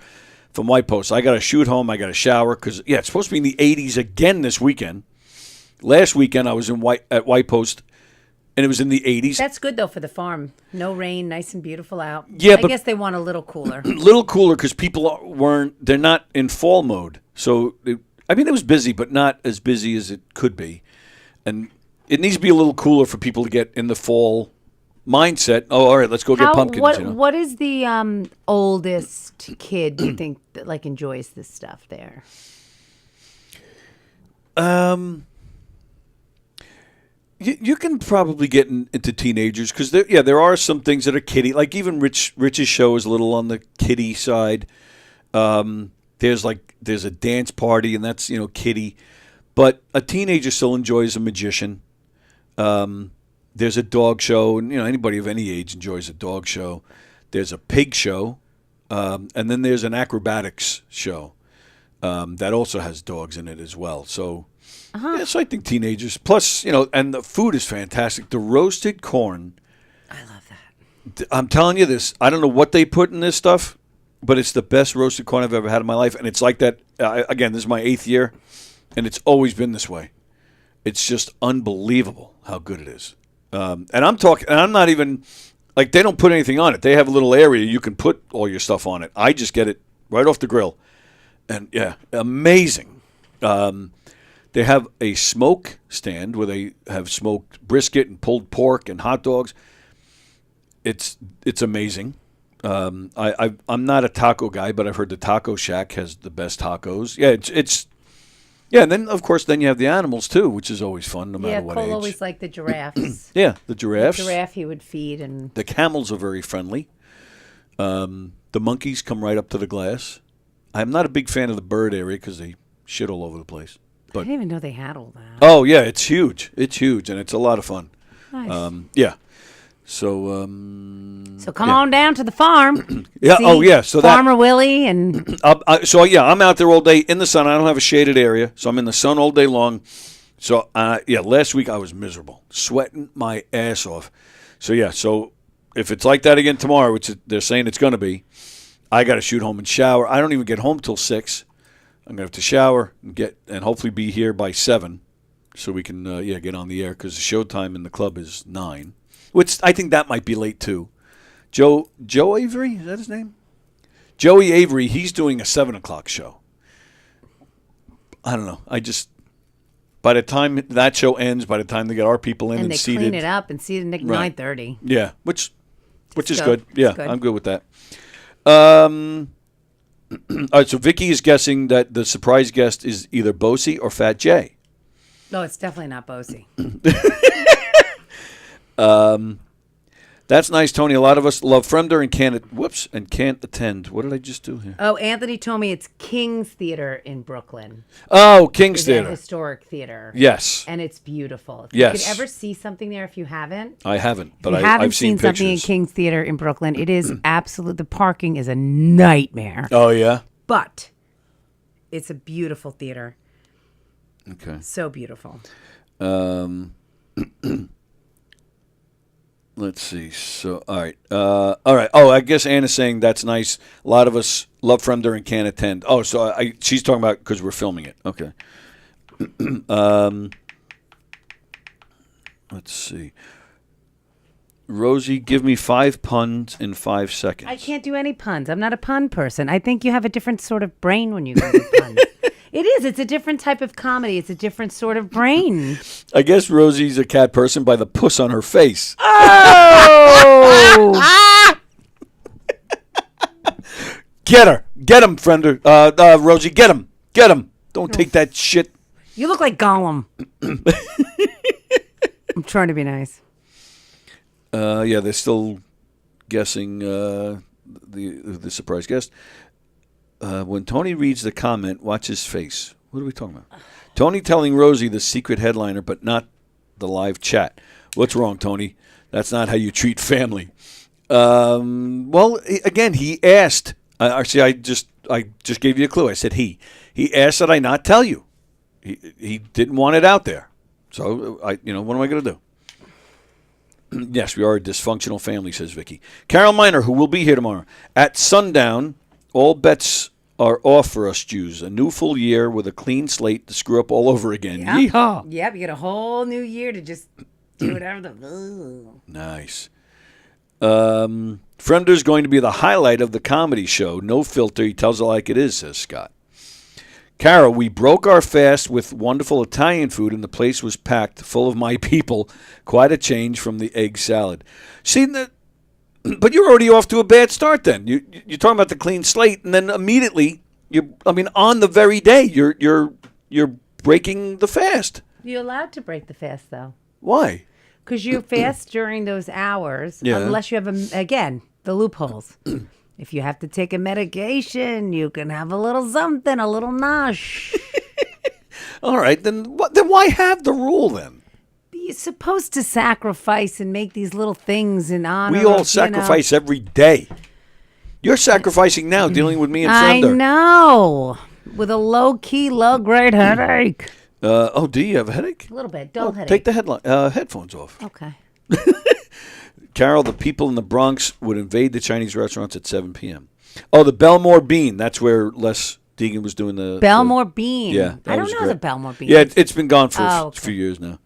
from White Post. I got to shoot home. I got to shower because it's supposed to be in the 80s again this weekend. Last weekend I was at White Post, and it was in the 80s. That's good though for the farm. No rain, nice and beautiful out. Yeah, I guess they want a little cooler. Little cooler because people they're not in fall mode. So it was busy, but not as busy as it could be, and it needs to be a little cooler for people to get in the fall mindset. Oh, all right, let's go get pumpkins. What is the oldest kid you think that like enjoys this stuff there? You can probably get into teenagers because there are some things that are kiddie. Like even Rich's show is a little on the kiddie side. There's a dance party and that's kiddie, but a teenager still enjoys a magician. There's a dog show, and anybody of any age enjoys a dog show. There's a pig show, and then there's an acrobatics show that also has dogs in it as well. So. So I think teenagers. Plus, and the food is fantastic. The roasted corn. I love that. I'm telling you this. I don't know what they put in this stuff, but it's the best roasted corn I've ever had in my life. And it's like that. Again, this is my 8th year, and it's always been this way. It's just unbelievable how good it is. And I'm talking, and I'm not even, they don't put anything on it. They have a little area you can put all your stuff on it. I just get it right off the grill. And, yeah, amazing. They have a smoke stand where they have smoked brisket and pulled pork and hot dogs. It's amazing. I'm not a taco guy, but I've heard the Taco Shack has the best tacos. Yeah, and then of course you have the animals too, which is always fun no matter what age. Cole always liked the giraffes. Yeah, the giraffes. The giraffe he would feed and the camels are very friendly. The monkeys come right up to the glass. I'm not a big fan of the bird area because they shit all over the place. But, I didn't even know they had all that. Oh, yeah, it's huge. It's huge, and it's a lot of fun. Nice. Yeah. So, so come on down to the farm. Yeah. See So Farmer Willie and. I'm out there all day in the sun. I don't have a shaded area, so I'm in the sun all day long. So, last week I was miserable, sweating my ass off. So, so if it's like that again tomorrow, which they're saying it's going to be, I got to shoot home and shower. I don't even get home till 6. I'm going to have to shower and hopefully be here by 7 so we can get on the air because the show time in the club is 9, which I think that might be late too. Joe Avery, is that his name? Joey Avery, he's doing a 7 o'clock show. I don't know. By the time that show ends, by the time they get our people in and they seated. clean it up and seat it at 9:30. Yeah, which is good. Yeah, I'm good with that. All right, so Vicky is guessing that the surprise guest is either Bosie or Fat J. No, it's definitely not Bosie. That's nice, Tony. A lot of us love Fremder and can't attend. What did I just do here? Oh, Anthony told me it's King's Theater in Brooklyn. Oh, King's Theater. Historic theater. Yes. And it's beautiful. If yes. you could ever see something there if you haven't. I haven't, but I've seen pictures. Something in King's Theater in Brooklyn. It is absolute. The parking is a nightmare. Oh, yeah? But it's a beautiful theater. Okay. So beautiful. Let's see. So, all right. All right. Oh, I guess Anna's saying that's nice. A lot of us love Fremder and can't attend. Oh, so she's talking about because we're filming it. Okay. Let's see. Rosie, give me 5 puns in 5 seconds. I can't do any puns. I'm not a pun person. I think you have a different sort of brain when you do puns. It is. It's a different type of comedy. It's a different sort of brain. I guess Rosie's a cat person by the puss on her face. Oh! Get her. Get him, Fremder. Rosie, get him. Get him. Don't take that shit. You look like Gollum. I'm trying to be nice. Yeah, they're still guessing the surprise guest. When Tony reads the comment, watch his face. What are we talking about? Tony telling Rosie the secret headliner, but not the live chat. What's wrong, Tony? That's not how you treat family. Well, again, he asked. Actually, I just gave you a clue. I said he. He asked that I not tell you. He didn't want it out there. So what am I going to do? Yes, we are a dysfunctional family, says Vicky. Carol Miner, who will be here tomorrow. At sundown, all bets are off for us Jews. A new full year with a clean slate to screw up all over again. Yep. Yeehaw! Yep, you get a whole new year to just do whatever the... Nice. Fremder's going to be the highlight of the comedy show. No filter. He tells it like it is, says Scott. Carol, we broke our fast with wonderful Italian food, and the place was packed, full of my people. Quite a change from the egg salad. See, but you're already off to a bad start. Then you're talking about the clean slate, and then immediately on the very day you're breaking the fast. You're allowed to break the fast, though. Why? Because you fast during those hours, unless you have the loopholes. If you have to take a medication, you can have a little something, a little nosh. All right, then why have the rule then? You're supposed to sacrifice and make these little things in honor. We all sacrifice every day. You're sacrificing now, dealing with me and I Fremder. know, with a low-key, low-grade headache. Do you have a headache? A little bit, dull headache. Take the headphones off. Okay. Carol, the people in the Bronx would invade the Chinese restaurants at 7 p.m. Oh, the Belmore Bean. That's where Les Deegan was doing the... Belmore Bean. Yeah, I don't know the Belmore Bean. Yeah, it's been gone for a few years now.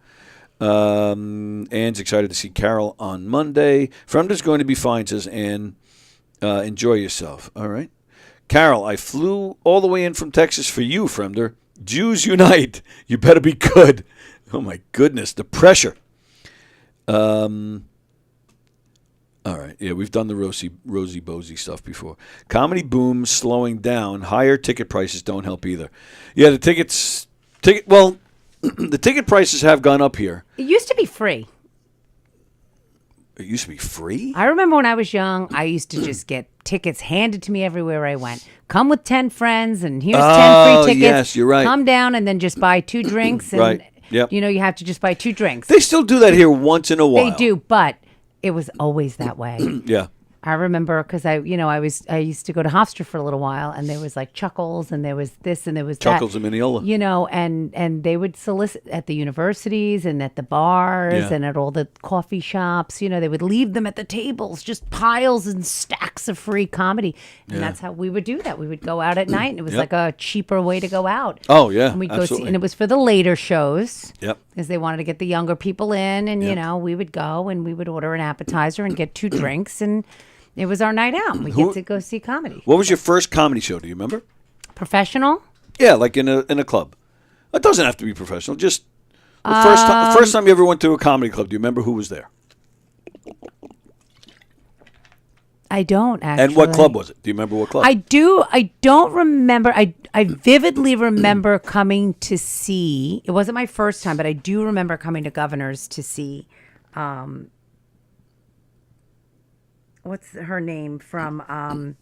Anne's excited to see Carol on Monday. Fremder's going to be fine, says Anne. Enjoy yourself. All right. Carol, I flew all the way in from Texas for you, Fremder. Jews unite. You better be good. Oh, my goodness. The pressure. All right. Yeah, we've done the Rosie Bosie stuff before. Comedy boom slowing down. Higher ticket prices don't help either. Yeah, the ticket prices have gone up here. It used to be free. It used to be free? I remember when I was young, I used to just get tickets handed to me everywhere I went. Come with 10 friends, and here's 10 free tickets. Yes, you're right. Come down and then just buy 2 drinks. And, right. Yep. you have to just buy 2 drinks. They still do that here once in a while. They do, but it was always that way. Yeah. I remember because I used to go to Hofstra for a little while, and there was like Chuckles, and there was this, and there was Chuckles that, and Mineola. And they would solicit at the universities and at the bars and at all the coffee shops. They would leave them at the tables, just piles and stacks of free comedy, and that's how we would do that. We would go out at night, and it was like a cheaper way to go out. Oh yeah, and we'd go absolutely. see, and it was for the later shows. Yep. Because they wanted to get the younger people in, and we would go and we would order an appetizer and get 2 drinks, and it was our night out. We get to go see comedy. What was your first comedy show? Do you remember? Professional? Yeah, like in a club. It doesn't have to be professional. Just the first time you ever went to a comedy club. Do you remember who was there? I don't actually. And what club was it? Do you remember what club? I do. I don't remember. I vividly remember coming to see. It wasn't my first time, but I do remember coming to Governor's to see. What's her name from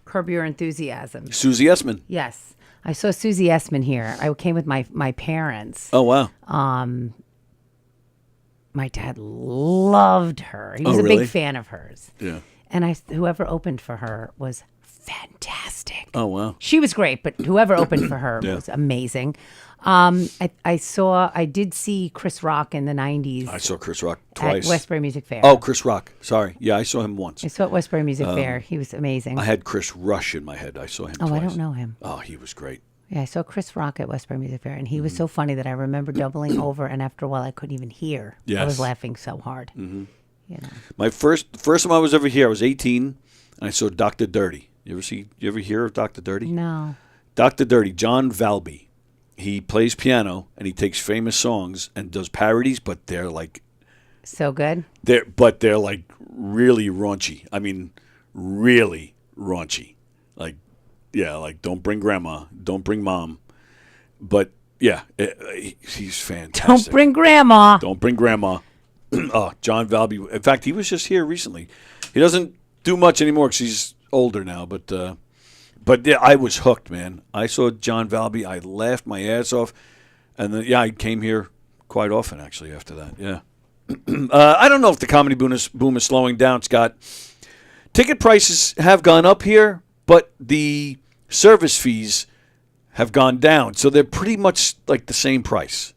Curb Your Enthusiasm? Susie Essman. Yes. I saw Susie Essman here. I came with my parents. Oh, wow. My dad loved her. He was a really? big fan of hers. Yeah. And whoever opened for her was fantastic. Oh, wow. She was great, but whoever opened for her Yeah. was amazing. I did see Chris Rock in the 90s. I saw Chris Rock twice. At Westbury Music Fair. Oh, Chris Rock. Sorry. Yeah, I saw him once. I saw at Westbury Music Fair. He was amazing. I had Chris Rush in my head. I saw him twice. I don't know him. Oh, he was great. Yeah, I saw Chris Rock at Westbury Music Fair, and he was so funny that I remember doubling over, and after a while, I couldn't even hear. I Yes. was laughing so hard. Mm-hmm. You know. My first time I was ever here, I was 18, and I saw Dr. Dirty. You ever hear of Dr. Dirty? No. Dr. Dirty, John Valby. He plays piano and he takes famous songs and does parodies, but they're like So good. they're like really raunchy. I mean, really raunchy. Like, yeah, like don't bring grandma, don't bring mom. But yeah, he's fantastic. Don't bring grandma. Don't bring grandma. Oh, John Valby. In fact, he was just here recently. He doesn't do much anymore because he's older now, but yeah, I was hooked, man. I saw John Valby. I laughed my ass off. And then, I came here quite often, actually, after that. Yeah. I don't know if the comedy boom is slowing down, Scott. Ticket prices have gone up here, but the service fees have gone down. So they're pretty much like the same price.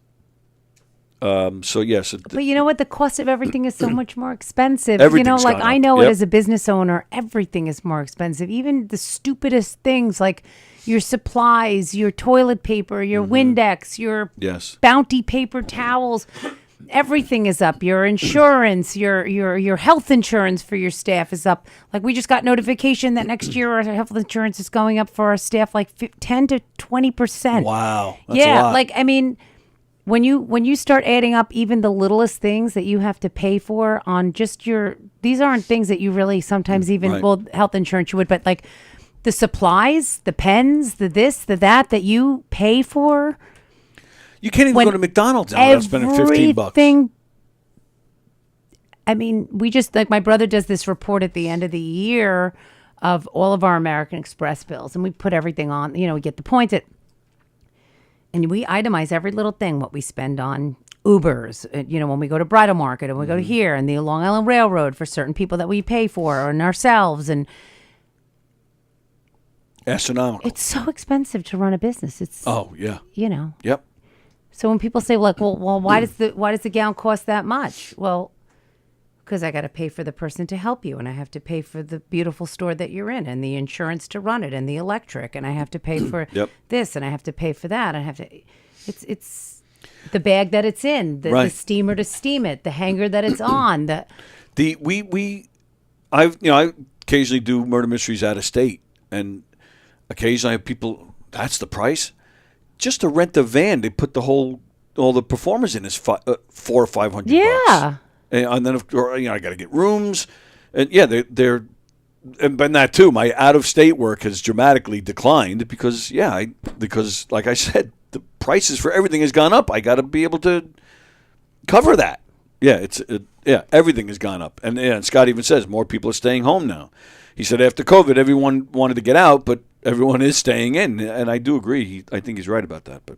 So, yes. But you know what? The cost of everything is so much more expensive. Everything's like gone I up. know it Yep. as a business owner, everything is more expensive. Even the stupidest things like your supplies, your toilet paper, your Windex, your Yes. Bounty paper towels. Everything is up. Your insurance, your health insurance for your staff is up. Like we just got notification that next year our health insurance is going up for our staff like 10 to 20%. Wow. That's Yeah, a lot. like I mean, when you start adding up even the littlest things that you have to pay for on just these aren't things that you really sometimes even Right. well health insurance you would, but like the supplies, the pens, the this, the that you pay for. You can't even when go to McDonald's now without spending $15. everything- I mean, we just like my brother does this report at the end of the year of all of our American Express bills, and we put everything on. We get the points and we itemize every little thing what we spend on Ubers. When we go to Bridal Market and we go to here and the Long Island Railroad for certain people that we pay for and ourselves, and Astronomical. it's so expensive to run a business. It's Oh, yeah. Yep. So when people say like, well, why does the gown cost that much? Well, because I got to pay for the person to help you, and I have to pay for the beautiful store that you're in, and the insurance to run it, and the electric, and I have to pay for Yep. this, and I have to pay for that. I have to. It's the bag that it's in, the Right. steamer to steam it, the hanger that it's on. I occasionally do murder mysteries out of state, and occasionally I have people. That's the price. Just to rent the van, they put all the performers in is $400 or $500. Yeah. And then I got to get rooms, and yeah, they're and that too. My out of state work has dramatically declined because like I said, the prices for everything has gone up. I got to be able to cover that. Yeah, everything has gone up, and Scott even says more people are staying home now. He said after COVID, everyone wanted to get out, but everyone is staying in, and I do agree. I think he's right about that. But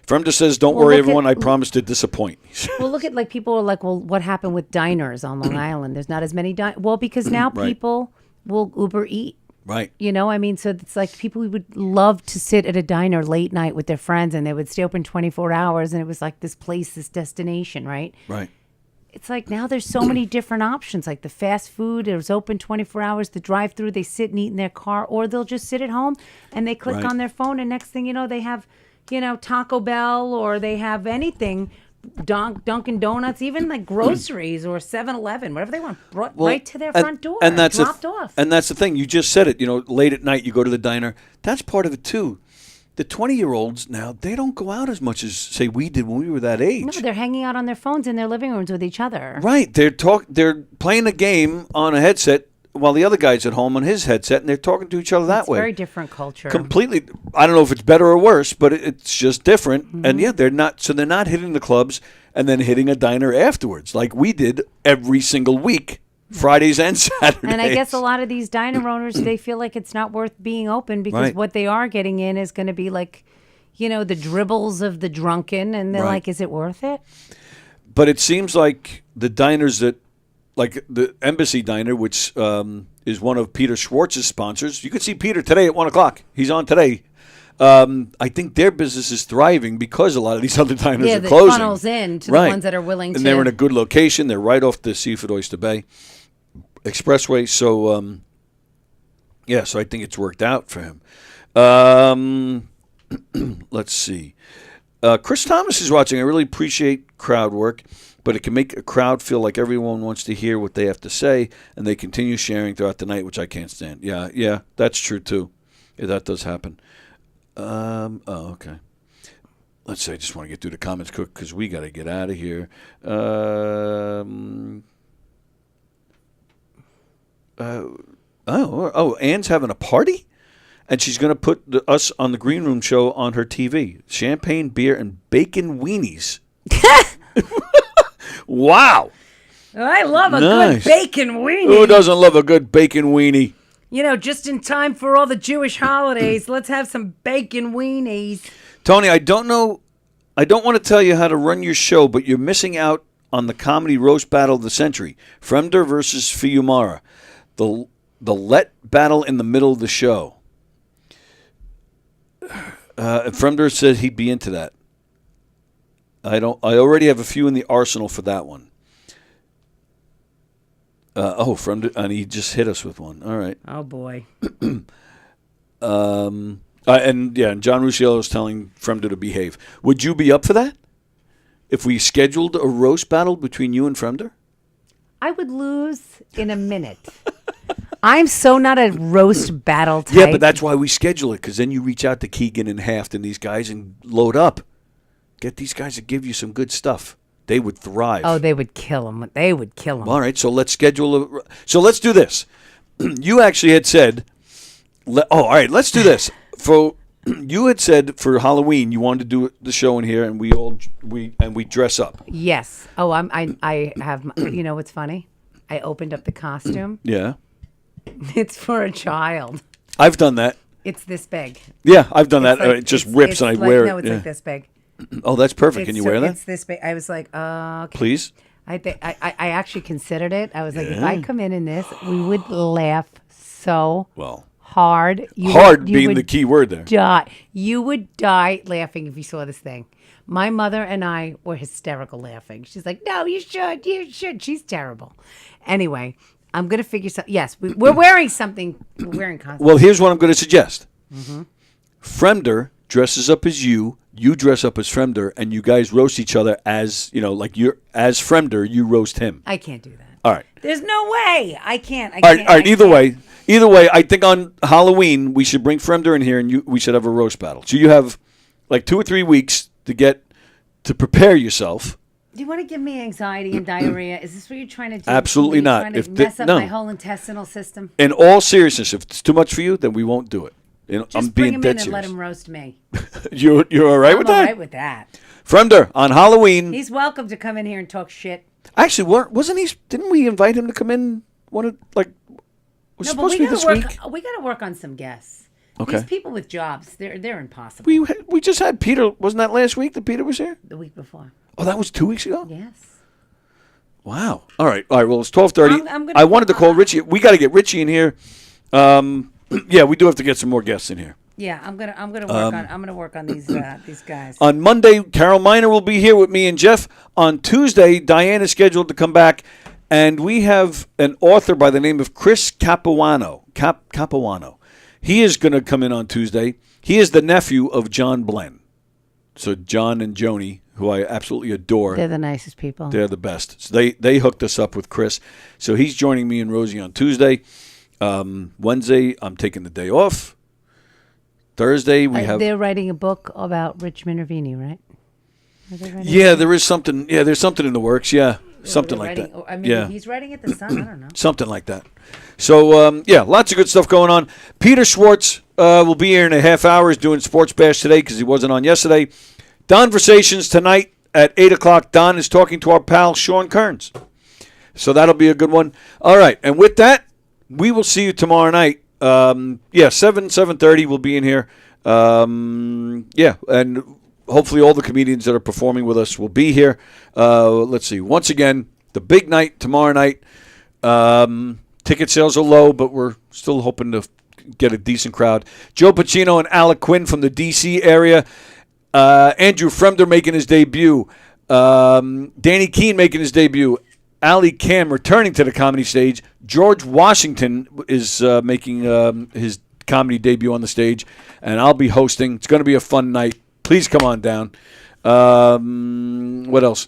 Firm just says, "Don't worry, everyone. I promise to disappoint." Well, look at people are like, well, what happened with diners on Long Island? There's not as many well, because now Right. people will Uber eat. Right. I mean, so it's like people would love to sit at a diner late night with their friends, and they would stay open 24 hours, and it was like this place, this destination, right? Right. It's like now there's so many different options, like the fast food, it was open 24 hours, the drive-through, they sit and eat in their car, or they'll just sit at home and they click Right. on their phone, and next thing you know, they have, Taco Bell, or they have anything, Dunkin' Donuts, even like groceries or 7-Eleven, whatever they want, brought right to their front door, and that's dropped off. And that's the thing. You just said it. Late at night, you go to the diner. That's part of it too. The 20-year-olds now, they don't go out as much as say we did when we were that age. No, they're hanging out on their phones in their living rooms with each other. Right. They're playing a game on a headset while the other guy's at home on his headset, and they're talking to each other that It's way. very different culture. Completely. I don't know if it's better or worse, but it's just different. Mm-hmm. And yeah, they're not hitting the clubs and then hitting a diner afterwards like we did every single week, Fridays and Saturdays. And I guess a lot of these diner owners, they feel like it's not worth being open because Right. what they are getting in is going to be like, the dribbles of the drunken, and they're Right. like, is it worth it? But it seems like the diners that like the Embassy Diner, which is one of Peter Schwartz's sponsors. You could see Peter today at 1 o'clock. He's on today. I think their business is thriving because a lot of these other diners are closing. Yeah, funnels in to the ones that are willing to. And they're in a good location. They're right off the Seafood Oyster Bay Expressway. So, so I think it's worked out for him. Let's see. Chris Thomas is watching. I really appreciate crowd work, but it can make a crowd feel like everyone wants to hear what they have to say, and they continue sharing throughout the night, which I can't stand. Yeah, that's true, too. Yeah, that does happen. Okay. Let's see. I just want to get through the comments quick because we got to get out of here. Ann's having a party, and she's going to put us on the Green Room show on her TV. Champagne, beer, and bacon weenies. Wow. I love a good bacon weenie. Who doesn't love a good bacon weenie? You know, just in time for all the Jewish holidays, let's have some bacon weenies. Tony, I don't want to tell you how to run your show, but you're missing out on the comedy roast battle of the century. Fremder versus Fiumara. The let battle in the middle of the show. Fremder said he'd be into that. I already have a few in the arsenal for that one. Fremder, and he just hit us with one. All right. Oh boy. And John Rusciello is telling Fremder to behave. Would you be up for that? If we scheduled a roast battle between you and Fremder? I would lose in a minute. I'm so not a roast battle type. Yeah, but that's why we schedule it, because then you reach out to Keegan and Haft and these guys and load up. Get these guys to give you some good stuff. They would thrive. Oh, they would kill him. They would kill him. All right, so let's schedule so let's do this. You actually had said, all right, let's do this. You had said for Halloween you wanted to do the show in here, and we dress up. Yes. Oh, I have. You know what's funny? I opened up the costume. Yeah. It's for a child. I've done that. It's this big. Yeah, I've done that. It just rips and I wear it. No, it's like this big. Oh, that's perfect. Can you wear that? It's this big. I was like, okay. Please. I actually considered it. I was like, if I come in this, we would laugh so hard. Hard being the key word there. Die. You would die laughing if you saw this thing. My mother and I were hysterical laughing. She's like, no, you should. You should. She's terrible. Anyway, I'm going to figure something. Yes, we're wearing something. We're wearing costumes. Well, here's what I'm going to suggest. Mm-hmm. Fremder dresses up as you dress up as Fremder, and you guys roast each other as, like you're as Fremder, you roast him. I can't do that. All right. There's no way. I can't. All right. Either way, I think on Halloween we should bring Fremder in here, and we should have a roast battle. So you have like 2 or 3 weeks to prepare yourself. Do you want to give me anxiety and diarrhea? Is this what you're trying to do? Absolutely not. Trying to mess up my whole intestinal system? In all seriousness, if it's too much for you, then we won't do it. Just I'm bring being him dead in and serious. let him roast me. You're all right with that? I'm all right with that. Fremder, on Halloween. He's welcome to come in here and talk shit. Actually, wasn't he? Didn't we invite him to come in? Was supposed to be this week? We got to work on some guests. Okay. These people with jobs, they're impossible. We just had Peter. Wasn't that last week that Peter was here? The week before. Oh, that was 2 weeks ago? Yes. Wow. All right. Well, it's 12:30. I wanted to call Richie. We got to get Richie in here. We do have to get some more guests in here. Yeah, I'm gonna work on these guys. On Monday, Carol Miner will be here with me and Jeff. On Tuesday, Diane is scheduled to come back, and we have an author by the name of Chris Capuano. Capuano. He is going to come in on Tuesday. He is the nephew of John Blenn. So John and Joni, who I absolutely adore. They're the nicest people. They're the best. So they hooked us up with Chris. So he's joining me and Rosie on Tuesday. Wednesday, I'm taking the day off. Thursday, they're writing a book about Rich Minervini, right? Yeah, there is something. Yeah, there's something in the works. Yeah, something like that. I mean, he's writing at the Sun. I don't know. Something like that. So, lots of good stuff going on. Peter Schwartz will be here in a half hour. He's doing Sports Bash today because he wasn't on yesterday. Donversations tonight at 8 o'clock. Don is talking to our pal Sean Kearns. So that'll be a good one. All right, and with that, we will see you tomorrow night. 7:30 we'll be in here. And hopefully all the comedians that are performing with us will be here. Let's see. Once again, the big night tomorrow night. Ticket sales are low, but we're still hoping to get a decent crowd. Joe Pacino and Alec Quinn from the D.C. area. Andrew Fremder making his debut. Danny Keene making his debut. Ali Cam returning to the comedy stage. George Washington is making his comedy debut on the stage, and I'll be hosting. It's going to be a fun night. Please come on down. What else?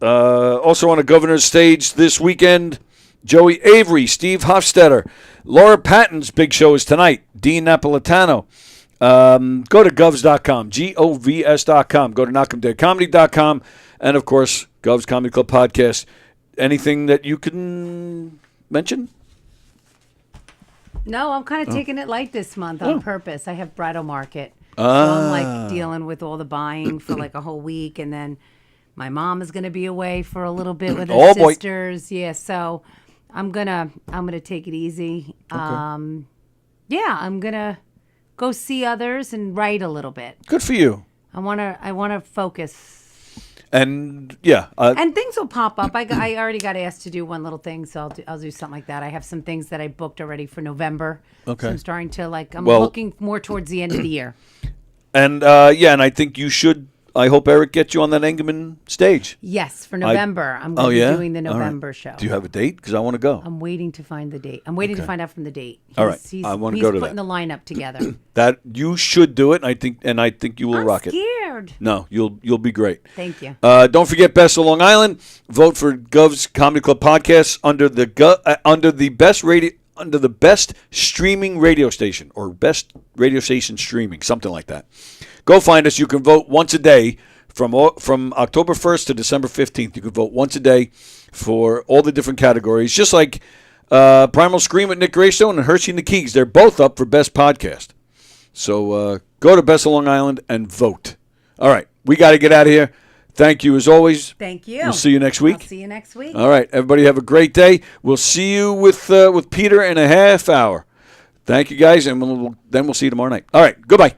Also on the Governor's stage this weekend, Joey Avery, Steve Hofstetter, Laura Patton's big show is tonight. Dean Napolitano. Go to govs.com, govs.com. Go to knockemdeadcomedy.com, and of course, Govs Comedy Club Podcast. Anything that you can mention? No, I'm kind of taking it light this month on purpose. I have bridal market. So I'm like dealing with all the buying for like a whole week, and then my mom is going to be away for a little bit with her sisters. Yeah, so I'm gonna take it easy. Okay. Yeah, I'm gonna go see others and write a little bit. Good for you. I wanna focus. And yeah, and things will pop up. I already got asked to do one little thing, so I'll do something like that. I have some things that I booked already for November. Okay, so I'm starting to I'm looking more towards the end of the year. And and I think you should. I hope Eric gets you on that Engelman stage. Yes, for November. I'm going to be doing the November show. Do you have a date? Because I want to go. I'm waiting to find the date. I'm waiting to find out from the date. All right, I want to go to that. He's putting the lineup together. That you should do it. And I think you will rock it. I'm scared. No, you'll be great. Thank you. Don't forget Best of Long Island. Vote for Gov's Comedy Club Podcast under the best streaming radio station or best radio station streaming, something like that. Go find us. You can vote once a day from October 1st to December 15th. You can vote once a day for all the different categories, just like Primal Scream with Nick Greystone and Hershey and the Keys. They're both up for Best Podcast. So go to Best of Long Island and vote. All right, we got to get out of here. Thank you as always. Thank you. We'll see you next week. I'll see you next week. All right, everybody have a great day. We'll see you with Peter in a half hour. Thank you guys, and then we'll see you tomorrow night. All right, goodbye.